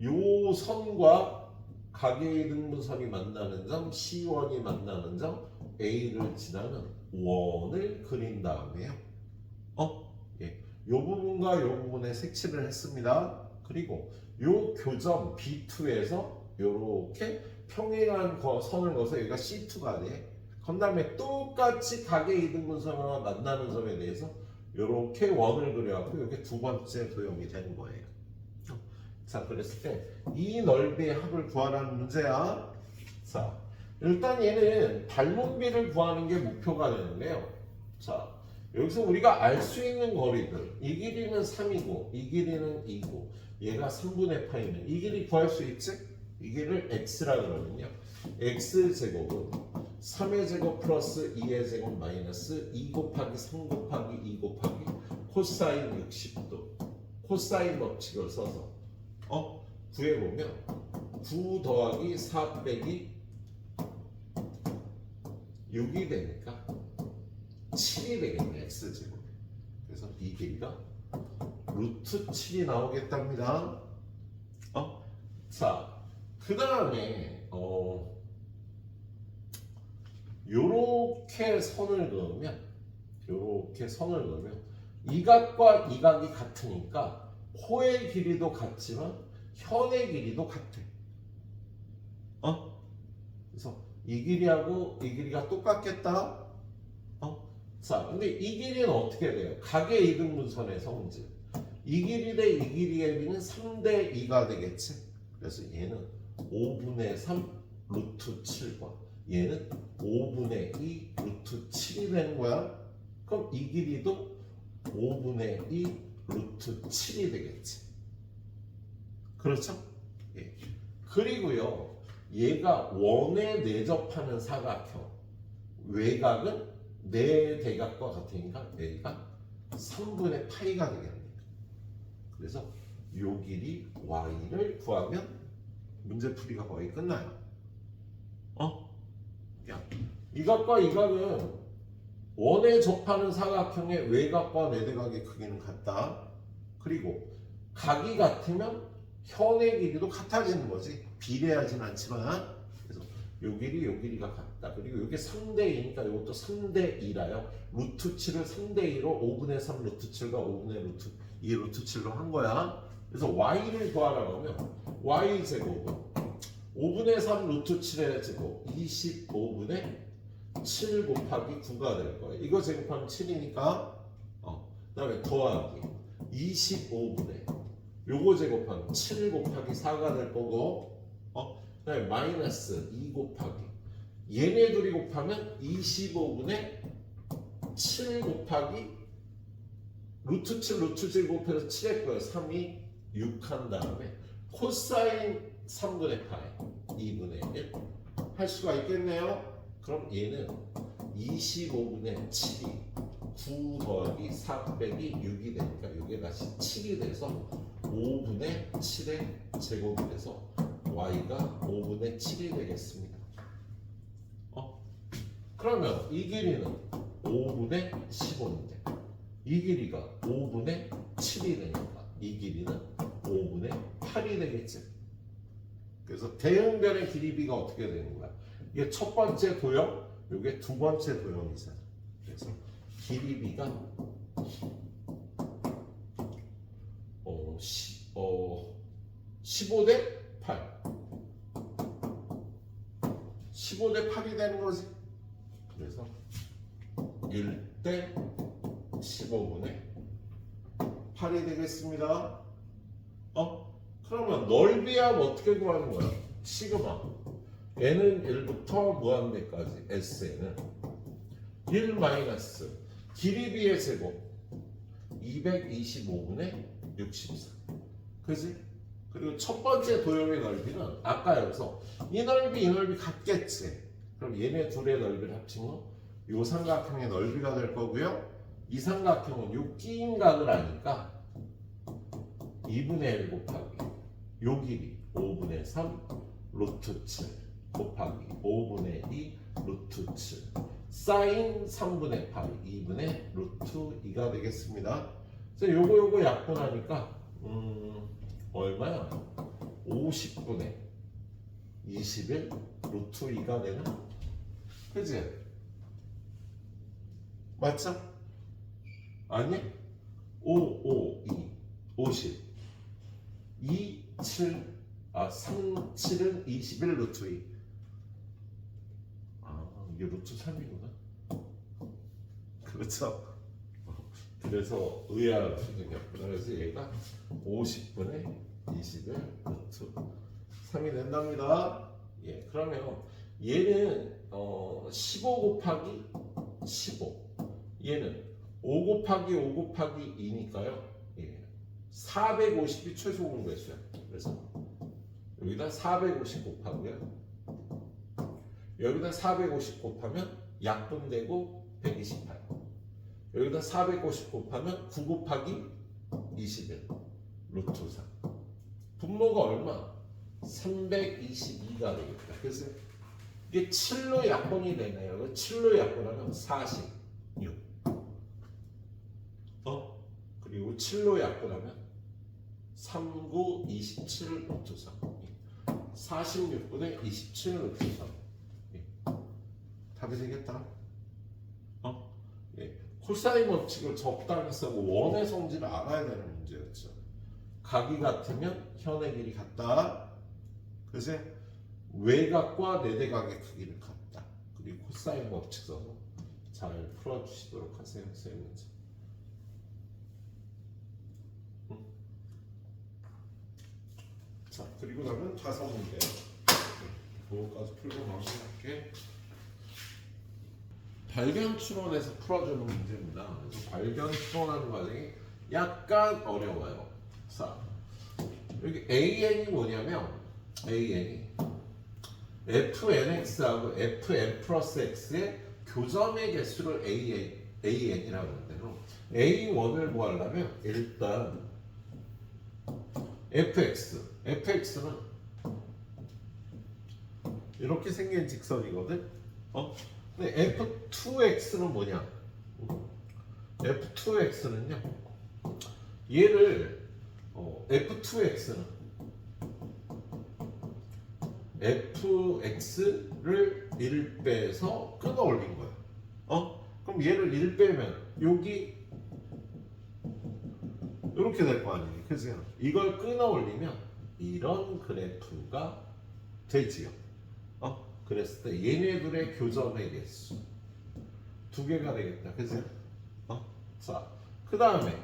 요 선과 각의 이등분선이 만나는 점 C1이 만나는 점 A를 지나는 원을 그린 다음에요. 요 부분과 요 부분에 색칠을 했습니다. 그리고 요 교점 B2에서 요렇게 평행한 선을 그어서 여기가 C2가 돼. 그 다음에 똑같이 각의 이등분선과 만나는 점에 대해서 요렇게 원을 그려갖고 이렇게 두 번째 도형이 되는 거예요. 자, 그랬을 때 이 넓이의 합을 구하라는 문제야. 자, 일단 얘는 닮은비를 구하는 게 목표가 되는데요. 자, 여기서 우리가 알 수 있는 거리들, 이 길이는 3이고 이 길이는 2고 얘가 3분의 파이면 이 길이 구할 수 있지? 이 길이를 x라 그러면요. x제곱은 3의 제곱 플러스 2의 제곱 마이너스 2 곱하기 3 곱하기 2 곱하기 코사인 60도 코사인 법칙을 써서 구해보면 9 더하기 4 빼기 6이 되니까 7이 되겠네. x제곱. 그래서 이 길이가 루트 7이 나오겠답니다. 자, 그 다음에 요렇게 선을 그으면 이 각과 이 각이 같으니까 코의 길이도 같지만 현의 길이도 같아. 그래서 이 길이하고 이 길이가 똑같겠다. 자, 근데 이 길이는 어떻게 돼요? 각의 이등분선에서 문제. 이 길이 대 이 길이의 비는 3대 2가 되겠지. 그래서 얘는 5분의 3 루트 7과 얘는 5분의 2 루트 7이 되는 거야. 그럼 이 길이도 5분의 2 루트 7이 되겠지. 그렇죠? 그리고요, 얘가 원에 내접하는 사각형 외곽은 내 대각과 같으니까 얘가 3분의 파이가 되겠습니다. 그래서 요 길이 y를 구하면 문제풀이가 거의 끝나요. 이 각과 이 각은 원에 접하는 사각형의 외곽과 내대각의 크기는 같다. 그리고 각이 같으면 현의 길이도 같아지는 거지. 비례하진 않지만. 그래서 요 길이 요 길이가 같다. 그리고 이게 3대 2니까 이것도 3대 2라요. 루트 7을 3대 2로 5분의 3 루트 7과 5분의 루트 2 루트 7로 한 거야. 그래서 y를 구하라고 하면 y 제곱은 5분의 3 루트 7의 제곱 25분의 7 곱하기 9가 될 거예요. 이거 제곱하면 7이니까 그다음에 더하기 25분의 요거 제곱하면 7 곱하기 4가 될 거고 그다음에 마이너스 2 곱하기 얘네 둘이 곱하면 25분의 7 곱하기 루트 7 루트 7 곱해서 7의 거예요. 3이 6 한 다음에 코사인 3분의 파이 2분의 1 할 수가 있겠네요. 그럼 얘는 25분의 7이 9 더하기 4 빼기 6이 되니까 이게 다시 7이 돼서 5분의 7의 제곱이 돼서 y가 5분의 7이 되겠습니다. 그러면 이 길이는 5분의 15인데 이 길이가 5분의 7이 되니까 이 길이는 5분의 8이 되겠지. 그래서 대응변의 길이비가 어떻게 되는 거야? 이게 첫 번째 도형, 이게 두 번째 도형이잖아. 그래서 길이비가 15대 8. 15대 8이 되는 거지. 그래서 1대 15분의 8이 되겠습니다. 그러면 넓이야 어떻게 구하는 거야? 시그마. n은 1부터 무한대까지 SN은 1 마이너스 길이비의 제곱 225분의 64. 그지? 그리고 첫 번째 도형의 넓이는 아까 여기서 이 넓이 같겠지. 그럼 얘네 둘의 넓이를 합치면 이 삼각형의 넓이가 될 거고요. 이 삼각형은 요 끼인 각을 아니까 2분의 1 곱하기 요 길이 5분의 3 루트 7 곱하기 5분의 2 루트 7 사인 3분의 8 2분의 루트 2가 되겠습니다. 그래서 요거 약분하니까 얼마야? 50분의 21 루트 2가 되나? 그지? 맞죠? 아니? 5, 2 50 2, 7 3, 7은 21 루트 2 이게 루트 3이구나. 그렇죠? 그래서 의아하게 생겼구나. 그래서 얘가 50분의 21 루트 3이 된답니다. 예, 그러면 얘는 15 곱하기 15 얘는 5 곱하기 5 곱하기 2니까요. 예, 450이 최소 공배수야. 그래서 여기다 450 곱하고요. 여기다 450 곱하면 약분되고 128. 여기다 450 곱하면 9 곱하기 21 루트 3. 분모가 얼마? 322가 되겠다. 그래서 이게 7로 약분이 되네요. 7로 약분하면 46. 그리고 7로 약분하면 39, 27 루트 3. 46분의 27 루트 3. 답이 되겠다. 예. 코사인 법칙을 적당히 쓰고 원의 성질을 알아야 되는 문제였죠. 각이 같으면 현의 길이 같다. 그래서 외곽과 내대각의 크기를 같다. 그리고 코사인 법칙 써서 잘 풀어주시도록 하세요. 세 문제. 자, 그리고 나면 다섯 문제. 그거까지 풀고 마무리할게. 발견 추론에서 풀어주는 문제입니다. 그래서 발견 추론하는 과정이 약간 어려워요. 자, 여기 AN이 뭐냐면 AN이 FNX하고 FN 플러스 X의 교점의 개수를 AN이라고 하는데요. A1을 구하려면 일단 FX는 이렇게 생긴 직선이거든. 근데 F2X는 뭐냐? F2X는요. 얘를 F2X는 fx를 1 빼서 끊어 올린 거야. 그럼 얘를 1 빼면 여기 이렇게 될 거 아니에요. 그죠? 이걸 끊어 올리면 이런 그래프가 되지요. 그랬을 때 얘네들의 교점의 개수 2개가 되겠다. 그죠? 자, 그 다음에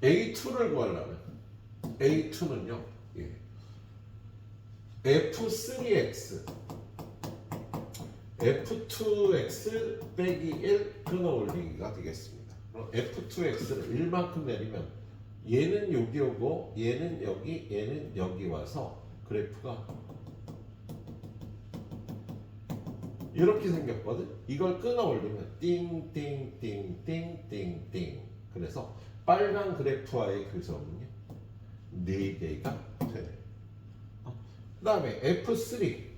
A2를 구하려면 A2는요 F3X F2X 빼기 1 끊어올리기가 되겠습니다. 그럼 F2X를 1만큼 내리면 얘는 여기 오고 얘는 여기 얘는 여기 와서 그래프가 이렇게 생겼거든. 이걸 끊어올리면 띵띵띵띵띵띵. 그래서 빨간 그래프와의 교점은요 4개가 되네. 그 다음에 F3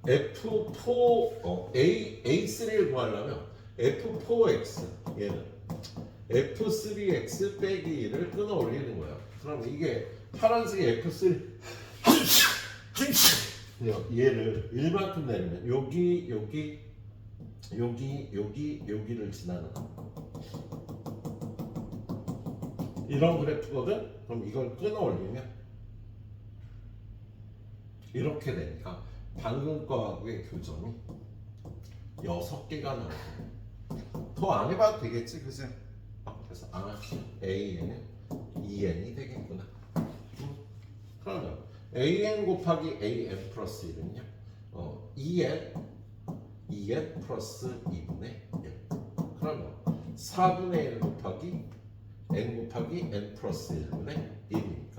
F4 A3를 구하려면 F4X 얘는 F3X 빼기 1을 끊어 올리는 거야. 그럼 이게 파란색의 F3 얘를 1만큼 내리면 여기를 지나는 이런 그래프거든. 그럼 이걸 끊어 올리면 이렇게 되니까 방금 거하고의 교점이 6개가 나오고 더 안 해봐도 되겠지, 그지? 그래서 AN은 EN이 되겠구나. 그러면 AN 곱하기 AN 플러스 1은요 EN 플러스 2분의 1. 그러면 4분의 1 곱하기 N 곱하기 N 플러스 1분의 1이니까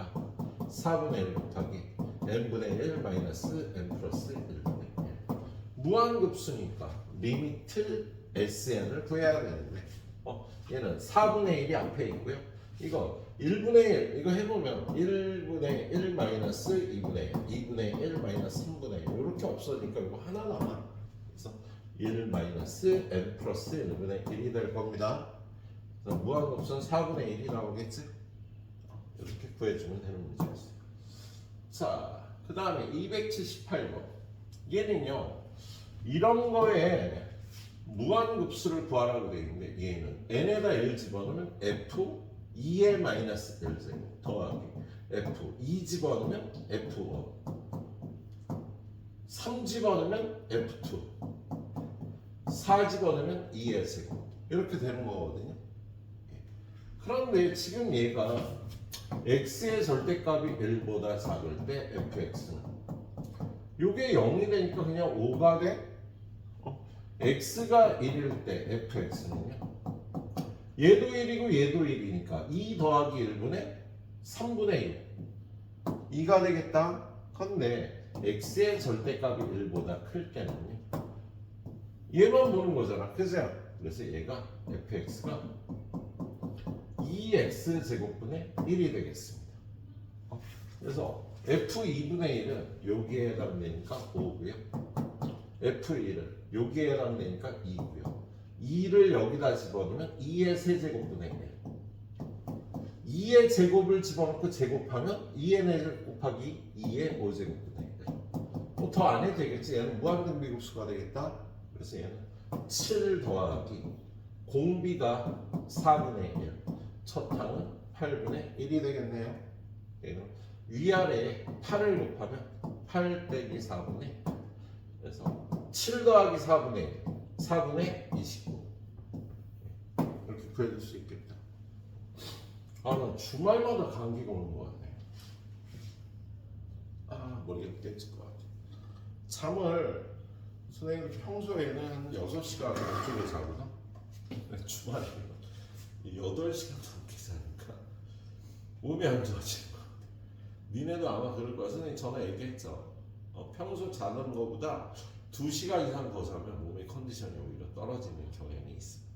4분의 1 곱하기 N분의 1 마이너스 N 플러스 1분의 1. 무한급수니까 리미트 SN을 구해야 되는데 얘는 4분의 1이 앞에 있고요. 이거 1분의 1 이거 해보면 1분의 1 마이너스 2분의 1 2분의 1 마이너스 3분의 1 이렇게 없어지니까 이거 하나 남아. 그래서 1 마이너스 N 플러스 1분의 1이 될 겁니다. 그래서 무한급수는 4분의 1이 나오겠지? 이렇게 구해주면 되는 문제였어요. 자, 그 다음에 278번. 얘는요 이런 거에 무한급수를 구하라고 되어 있는데 얘는 n에다 1 집어넣으면 f 2의 마이너스 1제곱 더하기 f 2 집어넣으면 f1 3 집어넣으면 f2 4 집어넣으면 2의 제곱 이렇게 되는 거거든요. 그런데 지금 얘가 x의 절대값이 1보다 작을 때 fx는 요게 0이 되니까 그냥 5가 돼. x가 1일 때 fx는요 얘도 1이고 얘도 1이니까 2 더하기 1분의 3분의 1 2가 되겠다. 근데 x의 절대값이 1보다 클 때는요 얘만 보는 거잖아, 그죠? 그래서 얘가 fx가 2x 제곱분의 1이 되겠습니다. 그래서 f2분의 1은 여기에 해당되니까 5고요 f1은 여기에 해당되니까 2고요 2를 여기다 집어넣으면 2의 세제곱분의 1 2의 제곱을 집어넣고 제곱하면 2의 4제곱 곱하기 2의 5제곱분의 1 더 안 해도 되겠지. 얘는 무한등비급수가 되겠다. 그래서 얘는 7 더하기 공비가 4분의 1 첫 항은 8분의 1이 되겠네요. 얘는 위아래에 8을 곱하면 8 빼기 4분의 1 그래서 7 더하기 4분의 1 4분의 29 이렇게 구해줄 수 있겠다. 나 주말마다 감기가 오는 것 같네. 머리가 깨질 것 같아. 잠을 선생님 평소에는 6시간 넘게 자거든. 주말에 8시간 넘게 자니까 몸이 안 좋아지는 것 같아. 니네도 아마 그럴 거야. 선생님 전에 얘기했죠. 평소 자는 것보다 2시간 이상 더 자면 몸의 컨디션이 오히려 떨어지는 경향이 있습니다.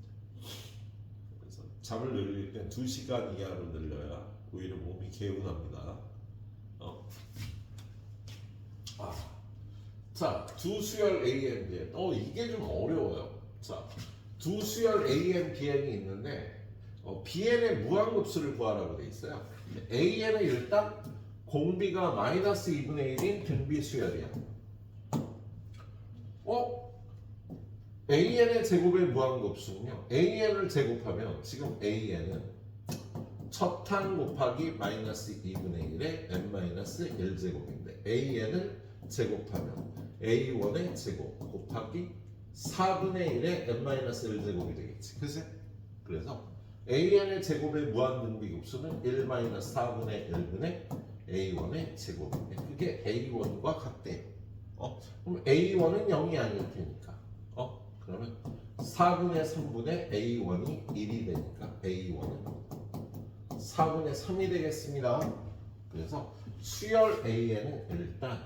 그래서 잠을 늘릴 땐 2시간 이하로 늘려야 오히려 몸이 개운합니다. 자, 두 수열 A, N, D, N. 이게 좀 어려워요. 자, 두 수열 AN, BN이 있는데 BN의 무한급수를 구하라고 돼 있어요. AN은 일단 공비가 마이너스 2분의 1인 등비 수열이야. AN의 제곱의 무한급수는요. AN을 제곱하면 지금 AN은 첫항 곱하기 마이너스 2분의 1의 n-1제곱인데 AN을 제곱하면 A1의 제곱 곱하기 4분의 1의 n-1제곱이 되겠지. 그치? 그래서 AN의 제곱의 무한등비급수는 1-4분의 1분의 A1의 제곱인데 그게 A1과 같대요. 그럼 A1은 0이 아닐 테니까 그러면 4분의 3분의 A1이 1이 되니까 A1은 4분의 3이 되겠습니다. 그래서 수열 AN은 일단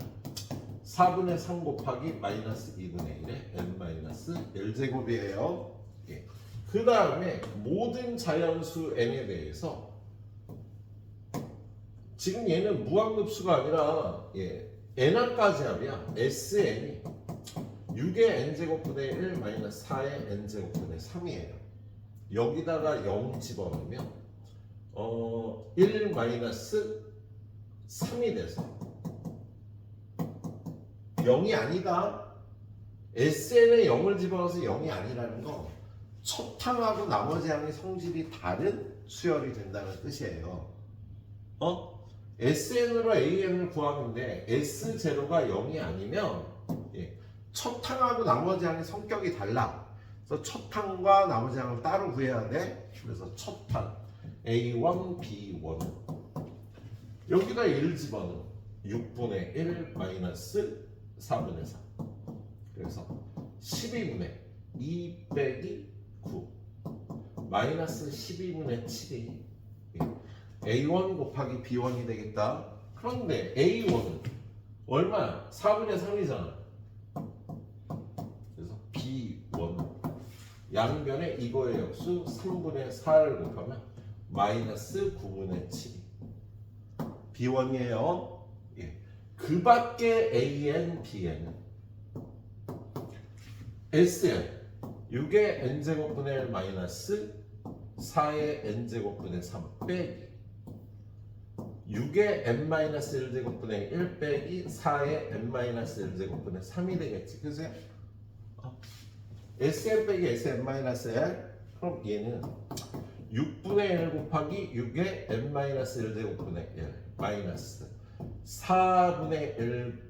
4분의 3 곱하기 마이너스 2분의 1의 n-1제곱이에요. 예. 그 다음에 모든 자연수 n에 대해서 지금 얘는 무한급수가 아니라 n항까지 합이야. SN이 6의 n제곱분의 1 마이너스 4의 n제곱분의 3이에요. 여기다가 0 집어넣으면 1 마이너스 3이 돼서 0이 아니다. SN에 0을 집어넣어서 0이 아니라는 거 첫 항하고 나머지 항의 성질이 다른 수열이 된다는 뜻이에요. SN으로 AN을 구하는데 S0가 0이 아니면 첫 항하고 나머지 항의 성격이 달라. 그래서 첫 항과 나머지 항을 따로 구해야 돼. 그래서 첫 항 A1, B1 여기다 1 집어넣으면 6분의 1 마이너스 4분의 3 그래서 12분의 2 빼기 9 마이너스 12분의 7이 A1 곱하기 B1이 되겠다. 그런데 A1은 얼마야? 4분의 3이잖아. 그래서 B1 양변에 이거의 역수 3분의 4를 곱하면 마이너스 9분의 7이 B1이에요. 그 밖에 AN, BN은 SN 6의 n제곱분의 1 마이너스 4의 n제곱분의 3 빼기 6의 n-1제곱분의 1 빼기 4의 n-1제곱분의 3이 되겠지. 그치? SN 빼기 SN-1 그럼 얘는 6분의 1 곱하기 6의 n-1제곱분의 1 마이너스 4분의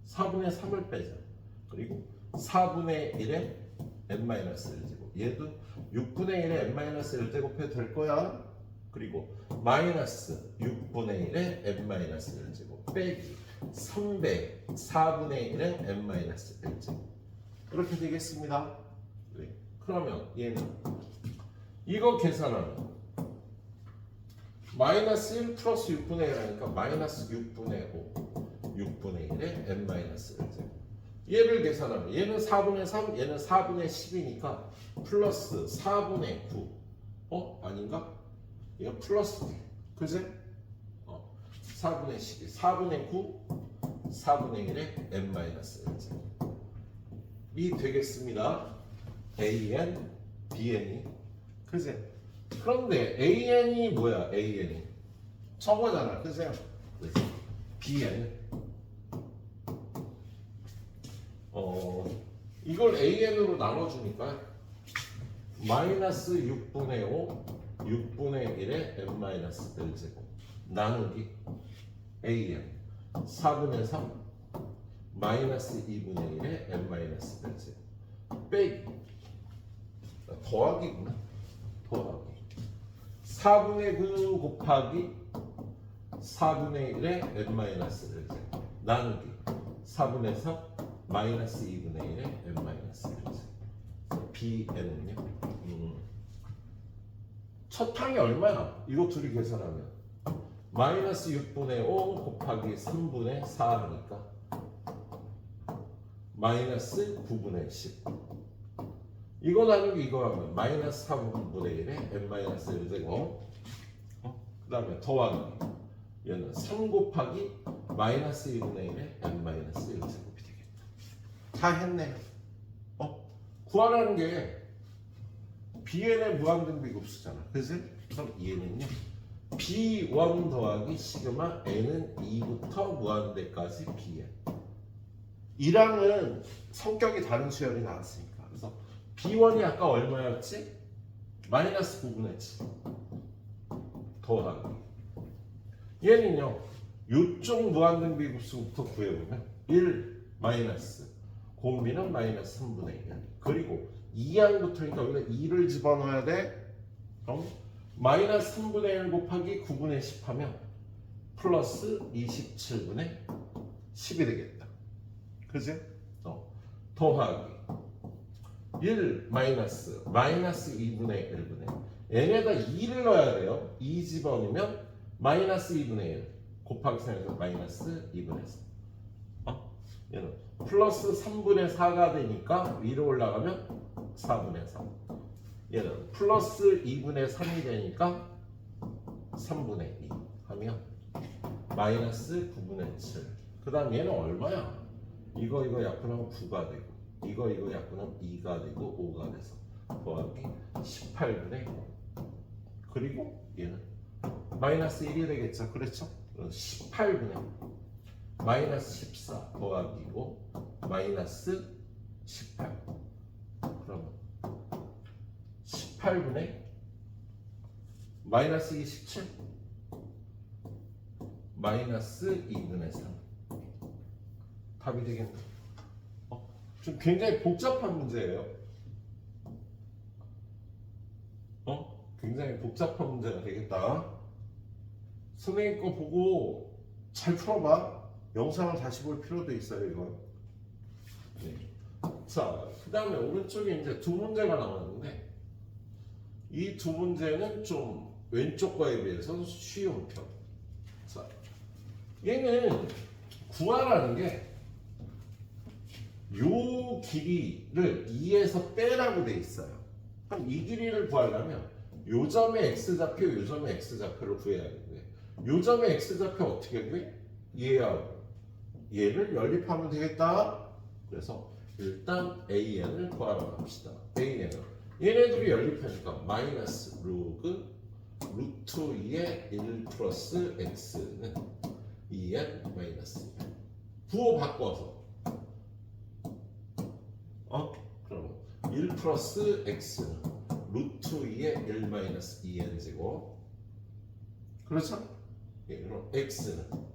4분의 3을 빼자. 그리고 4분의 1의 n-1제곱. 얘도 6분의 1의 n-1제곱해도 될 거야. 그리고 마이너스 6분의 1의 n-1제곱 빼기 3배 4분의 1의 n-1제곱. 이렇게 되겠습니다. 그러면 얘는 이거 계산하면 마이너스 1 플러스 6분의 1 하니까 마이너스 6분의 5 6분의 1의 n-1제곱. 얘를 계산하면 얘는 4분의 3 얘는 4분의 10이니까 플러스 4분의 9 아닌가? 얘가 플러스 그지? 4분의 12 4분의 9 4분의 1의 n-1제곱이 되겠습니다. AN, BN이 그지? 그런데 AN이 뭐야? AN이 저거잖아. 그죠? 그래서 BN 이걸 AN으로 나눠주니까 마이너스 6분의 5 6분의 1의 n-1제곱 나누기 AN 4분의 3 마이너스 2분의 1의 n-1제곱 빼기 더하기구나. 더하기 4분의 9 곱하기 4분의 1의 n-1제곱 나누기 4분의 3 마이너스 2분의 1의 n-1제곱 BN은요 첫 항이 얼마야? 이거 둘이 계산하면 마이너스 6분의 5 곱하기 3분의 4 하니까 마이너스 9분의 10 이거 나누기 이거 하면 마이너스 3분의 1의 n-1제곱 그 다음에 더하기 얘는 3 곱하기 마이너스 2분의 1의 n-1제곱이 되겠다. 다 했네요. 구하라는 게 bn의 무한등비급수잖아. 그래서 그럼 얘는요 b1 더하기 시그마 n은 2부터 무한대까지 bn. 이랑은 성격이 다른 수열이 나왔으니까. 그래서 b1이 아까 얼마였지? 마이너스 9분의 7 더하기 얘는요 요쪽 무한등비급수부터 구해보면 1 마이너스 공비는 마이너스 3분의 1 그리고 2항부터니까 여기다 2를 집어넣어야 돼. 그럼 마이너스 3분의 1 곱하기 9분의 10 하면 플러스 27분의 10이 되겠다. 그지? 더하기 1 마이너스 2분의 1분의 얘네다 2를 넣어야 돼요. 2 집어넣으면 마이너스 2분의 1 곱하기 3에서 마이너스 2분의 3 얘는 플러스 3분의 4가 되니까 위로 올라가면 4분의 3 얘는 플러스 2분의 3이 되니까 3분의 2 하면 마이너스 9분의 7 그 다음 얘는 얼마야? 이거 약분하면 9가 되고 이거 약분하면 2가 되고 5가 돼서 더하기 18분의 9 그리고 얘는 마이너스 1이 되겠죠. 그렇죠? 18분의 마이너스 14 더하기 5 마이너스 18 그러면 18분의 마이너스 27 마이너스 2분의 3 답이 되겠네. 좀 굉장히 복잡한 문제예요. 굉장히 복잡한 문제가 되겠다. 선생님 거 보고 잘 풀어봐. 영상을 다시 볼 필요도 있어요, 이건. 네. 자, 그 다음에 오른쪽에 이제 두 문제가 나왔는데, 이 두 문제는 좀 왼쪽 거에 비해서 쉬운 편. 자, 얘는 구하라는 게, 요 길이를 2에서 빼라고 돼 있어요. 그럼 이 길이를 구하려면, 요 점의 x좌표, 요 점의 x좌표를 구해야겠는데, 요 점의 x좌표 어떻게 구해? 얘를 연립하면 되겠다. 그래서 일단 AN을 구하러 갑시다. AN은 얘네들이 연립하니까 마이너스 로그 루트 2의 1 플러스 x는 2n 마이너스 1 부호 바꿔서 그럼 1 플러스 x는 루트 2의 1 마이너스 2n 제곱 그렇죠? 그럼 x는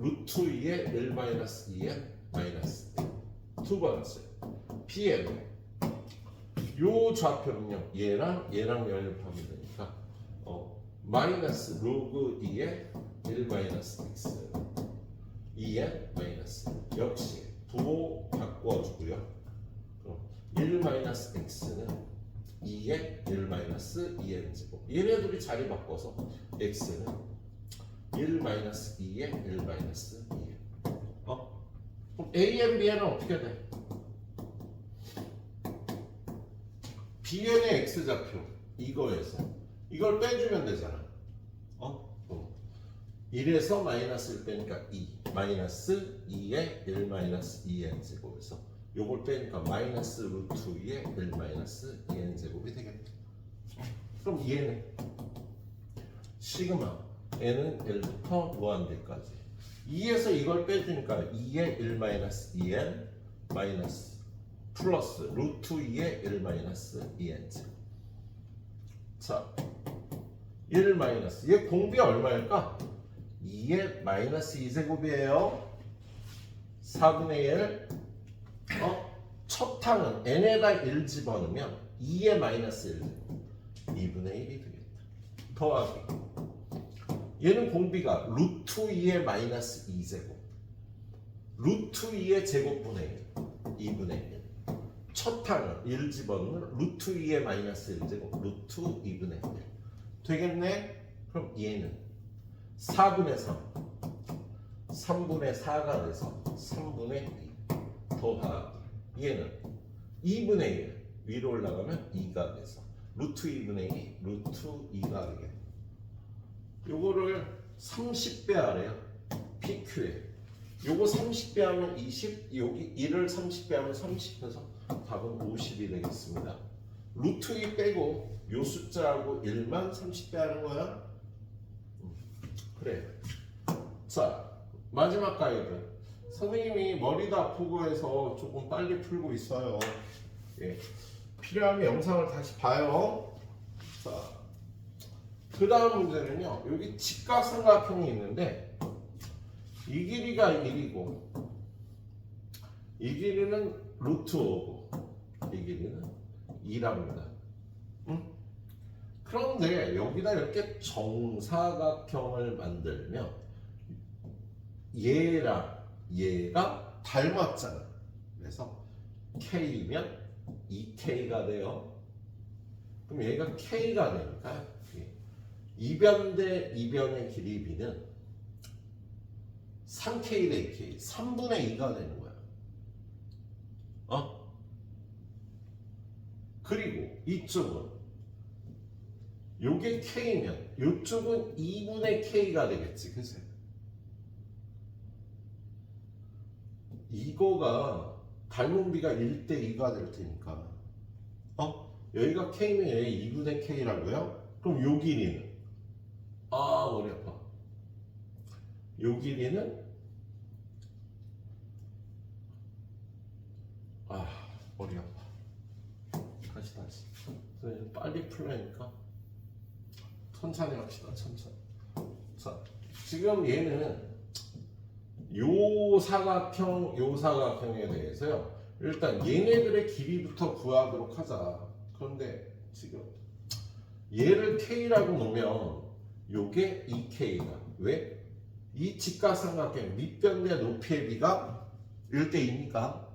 루트 2의 1 마이너스 2n 마이너스 1 두 번째 bn은 요 좌표는요 얘랑 연립하면 되니까 마이너스 로그 2의 1 마이너스 x 2n 마이너스 역시 부호 바꿔주고요. 그럼 1 마이너스 x는 2의 1 마이너스 2n 제곱 얘네들이 자리 바꿔서 x는 1 마이너스 2의 1 마이너스 2n 그럼 AN, BN은 어떻게 돼? BN의 x좌표 이거에서 이걸 빼주면 되잖아. 1에서 마이너스를 빼니까 2 마이너스 2의 1 마이너스 2n 제곱에서 요걸 빼니까 마이너스 루트 2의 1 마이너스 2n 제곱이 되겠다. 그럼 얘는 시그마 n은 1부터 무한대까지 2에서 이걸 빼주니까 2의 1 마이너스 2n 마이너스 플러스 루트 2의 1 마이너스 2n 제곱 자 1 마이너스 얘 공비 얼마일까? 2의 마이너스 2제곱이에요. 4분의 1 첫 항은 n에다 1 집어넣으면 2의 마이너스 1제곱 2분의 1이 되겠다. 더하기 얘는 공비가 루트 2의 마이너스 2제곱 루트 2의 제곱분의 1 2분의 1 첫 항은 1 집어넣으면 루트 2의 마이너스 1제곱 루트 2분의 1 되겠네? 그럼 얘는 4분의 3 3분의 4가 돼서 3분의 2 더하기 얘는 2분의 1 위로 올라가면 2가 돼서 루트 2분의 2 루트 2가 되겠네. 요거를 30배 하래요. PQ에 요거 30배 하면 20, 여기 1을 30배 하면 30 해서 답은 50이 되겠습니다. 루트 2 빼고 요 숫자하고 1만 30배 하는 거야? 그래. 자, 마지막 가이드. 선생님이 머리도 아프고 해서 조금 빨리 풀고 있어요. 예. 필요하면 영상을 다시 봐요. 자, 그 다음 문제는요. 여기 직각삼각형이 있는데 이 길이가 1이고 이 길이는 루트 5고 이 길이는 2랍니다. 응? 그런데 여기다 이렇게 정사각형을 만들면 얘랑 얘가 닮았잖아. 그래서 K면 2K가 돼요. 그럼 얘가 K가 되니까 이변 대 이변의 길이 B는 3K 대 2K 3분의 2가 되는 거야. 그리고 이쪽은 요게 K면 이쪽은 2분의 K가 되겠지. 그치? 이거가 닮은 비가 1대 2가 될 테니까 여기가 K면 여기 2분의 K라고요? 그럼 요 길이는 머리 아파. 요 길이는 머리 아파. 다시 빨리 풀라니까 천천히 합시다. 천천히. 자, 지금 얘는 요 사각형에 대해서요. 일단 얘네들의 길이부터 구하도록 하자. 그런데 지금 얘를 K라고 놓으면 요게 2K가 왜? 이 직각삼각형 밑변 대 높이의 비가 1대 2니까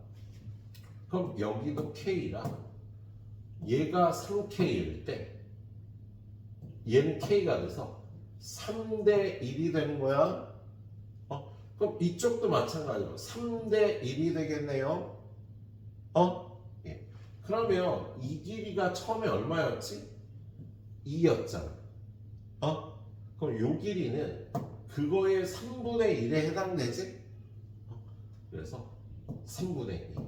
그럼 여기도 K라 얘가 3K일 때 얘는 K가 돼서 3대 1이 되는 거야. 그럼 이쪽도 마찬가지로 3대 1이 되겠네요. 예. 그러면 이 길이가 처음에 얼마였지? 2였잖아. 그럼 요 길이는 그거의 3분의 1에 해당되지? 그래서 3분의 2.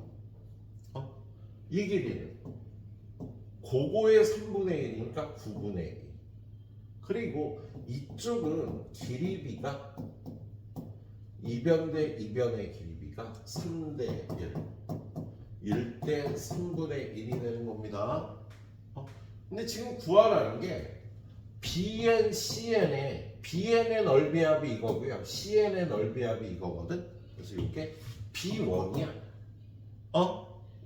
이 길이는 그거의 3분의 1이니까 9분의 2. 그리고 이쪽은 길이비가 이변 대 이변의 길이비가 3대 1 1대 3분의 1이 되는 겁니다. 근데 지금 구하라는 게 BN, CN의 BN의 넓이합이 이거고요. CN의 넓이합이 이거거든. 그래서 이게 B1이야.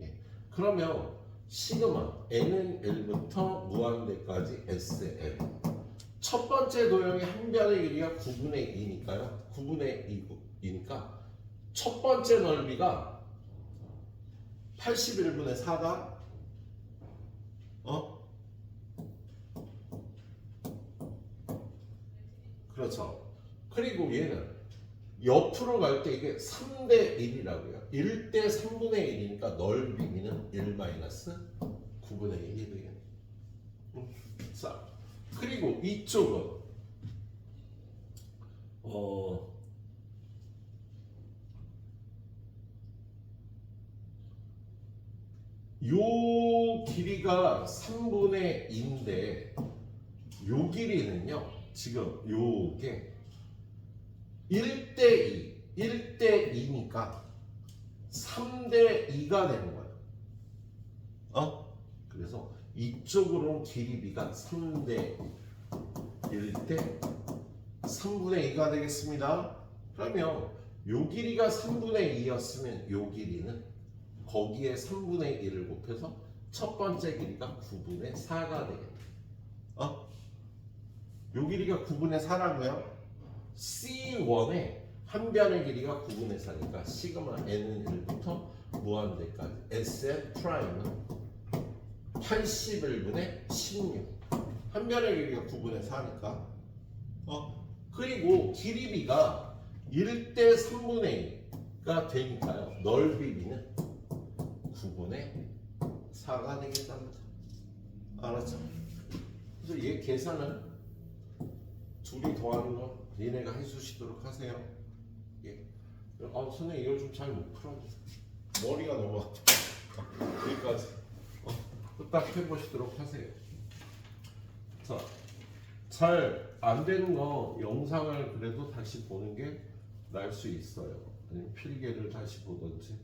예. 그러면 시그마 N은 1부터 무한대까지 SL 첫 번째 도형의 한 변의 길이가 9분의 2니까요. 9분의 2니까 첫 번째 넓이가 81분의 4가 그렇죠. 그리고 얘는 옆으로 갈 때 이게 3대 1이라고요. 1대 3분의 1이니까 넓이는 1 마이너스 9분의 1이 되겠네. 자, 그리고 이쪽은 요 길이가 3분의 2인데 요 길이는요. 지금 요게 1대 2, 1대 2니까 3대 2가 되는 거야. 그래서 이쪽으로는 길이비가 3대 1대 3분의 2가 되겠습니다. 그러면 요 길이가 3분의 2였으면 요 길이는 거기에 3분의 1을 곱해서 첫 번째 길이가 9분의 4가 되겠네. 요 길이가 9분의 4라고요. C1의 한 변의 길이가 9분의 4니까 시그마 N은 1부터 무한대까지 SN 프라임은 81분의 16 한 변의 길이가 9분의 4니까 그리고 길이비가 1대 3분의 2가 되니까요. 넓이비는 9분의 4가 되겠답니다. 알았죠? 그래서 얘 계산은 둘이 더하는 건 얘네가 해주시도록 하세요. 예. 선생님 이걸 좀 잘 못 풀어주세요. 머리가 너무 아파. 여기까지. 딱 해보시도록 하세요. 자, 잘 안 되는 거 영상을 그래도 다시 보는 게 나을 수 있어요. 아니면 필기를 다시 보든지.